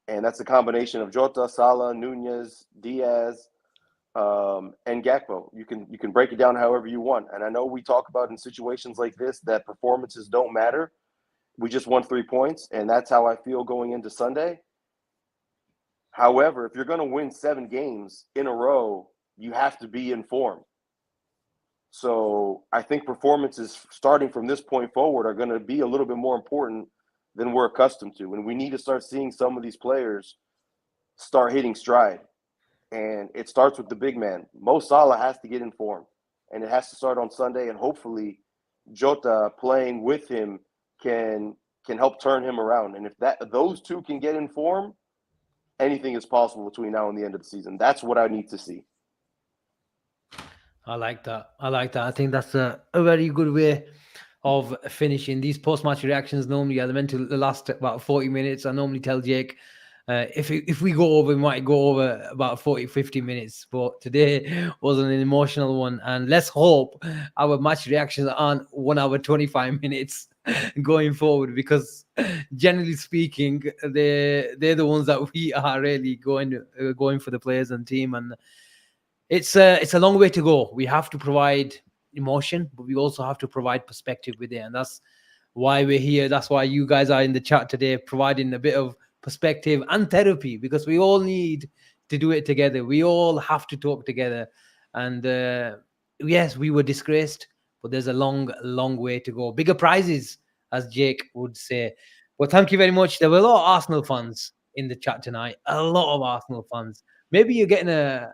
And that's a combination of Jota, Salah, Nunez, Diaz, and Gakpo. You can break it down however you want. And I know we talk about in situations like this that performances don't matter. We just won 3 points, and that's how I feel going into Sunday. However, if you're going to win 7 games in a row, you have to be in form. So I think performances starting from this point forward are going to be a little bit more important than we're accustomed to. And we need to start seeing some of these players start hitting stride. And it starts with the big man. Mo Salah has to get in form. And it has to start on Sunday. And hopefully Jota playing with him can help turn him around. And if those 2 can get in form, anything is possible between now and the end of the season. That's what I need to see. I like that. I think that's a very good way of finishing. These post-match reactions normally are meant to last about 40 minutes. I normally tell Jake, if we go over, we might go over about 40, 50 minutes. But today was an emotional one. And let's hope our match reactions aren't 1 hour, 25 minutes going forward, because generally speaking, they're the ones that we are really going for the players and team. And it's a long way to go. We have to provide emotion, but we also have to provide perspective with it. And that's why we're here. That's why you guys are in the chat today, providing a bit of perspective and therapy, because we all need to do it together. We all have to talk together. And yes, we were disgraced, but there's a long way to go. Bigger prizes, as Jake would say. Well, thank you very much. There were a lot of Arsenal fans in the chat tonight. A lot of Arsenal fans. Maybe you're getting a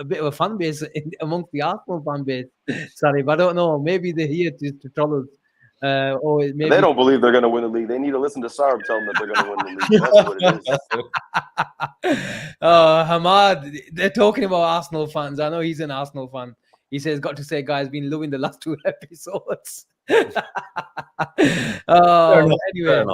bit of a fan base amongst the Arsenal fan base, Sarib. I don't know. Maybe they're here to troll us. Or maybe They don't believe they're going to win the league. They need to listen to Sarib tell them that they're going to win the league. That's what it is. Hamad, they're talking about Arsenal fans. I know he's an Arsenal fan. He says, got to say, guys, been loving the last 2 episodes. Anyway,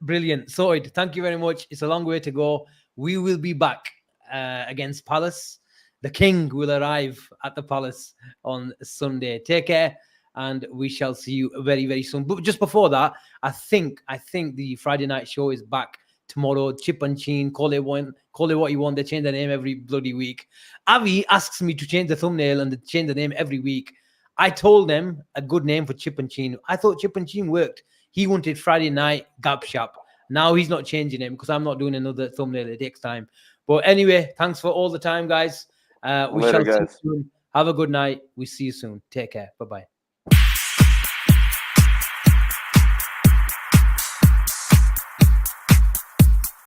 brilliant. Sorted. Thank you very much. It's a long way to go. We will be back against Palace. The King will arrive at the Palace on Sunday. Take care, and we shall see you very, very soon. But just before that, I think the Friday night show is back tomorrow. Chip and Chin, call it what you want. They change the name every bloody week. Avi asks me to change the thumbnail and to change the name every week. I told them a good name for Chip and Chin. I thought Chip and Chin worked. He wanted Friday night Gap Shop. Now he's not changing him because I'm not doing another thumbnail. It takes time. But anyway, thanks for all the time, guys. We shall see you soon. Have a good night. We see you soon. Take care. Bye-bye.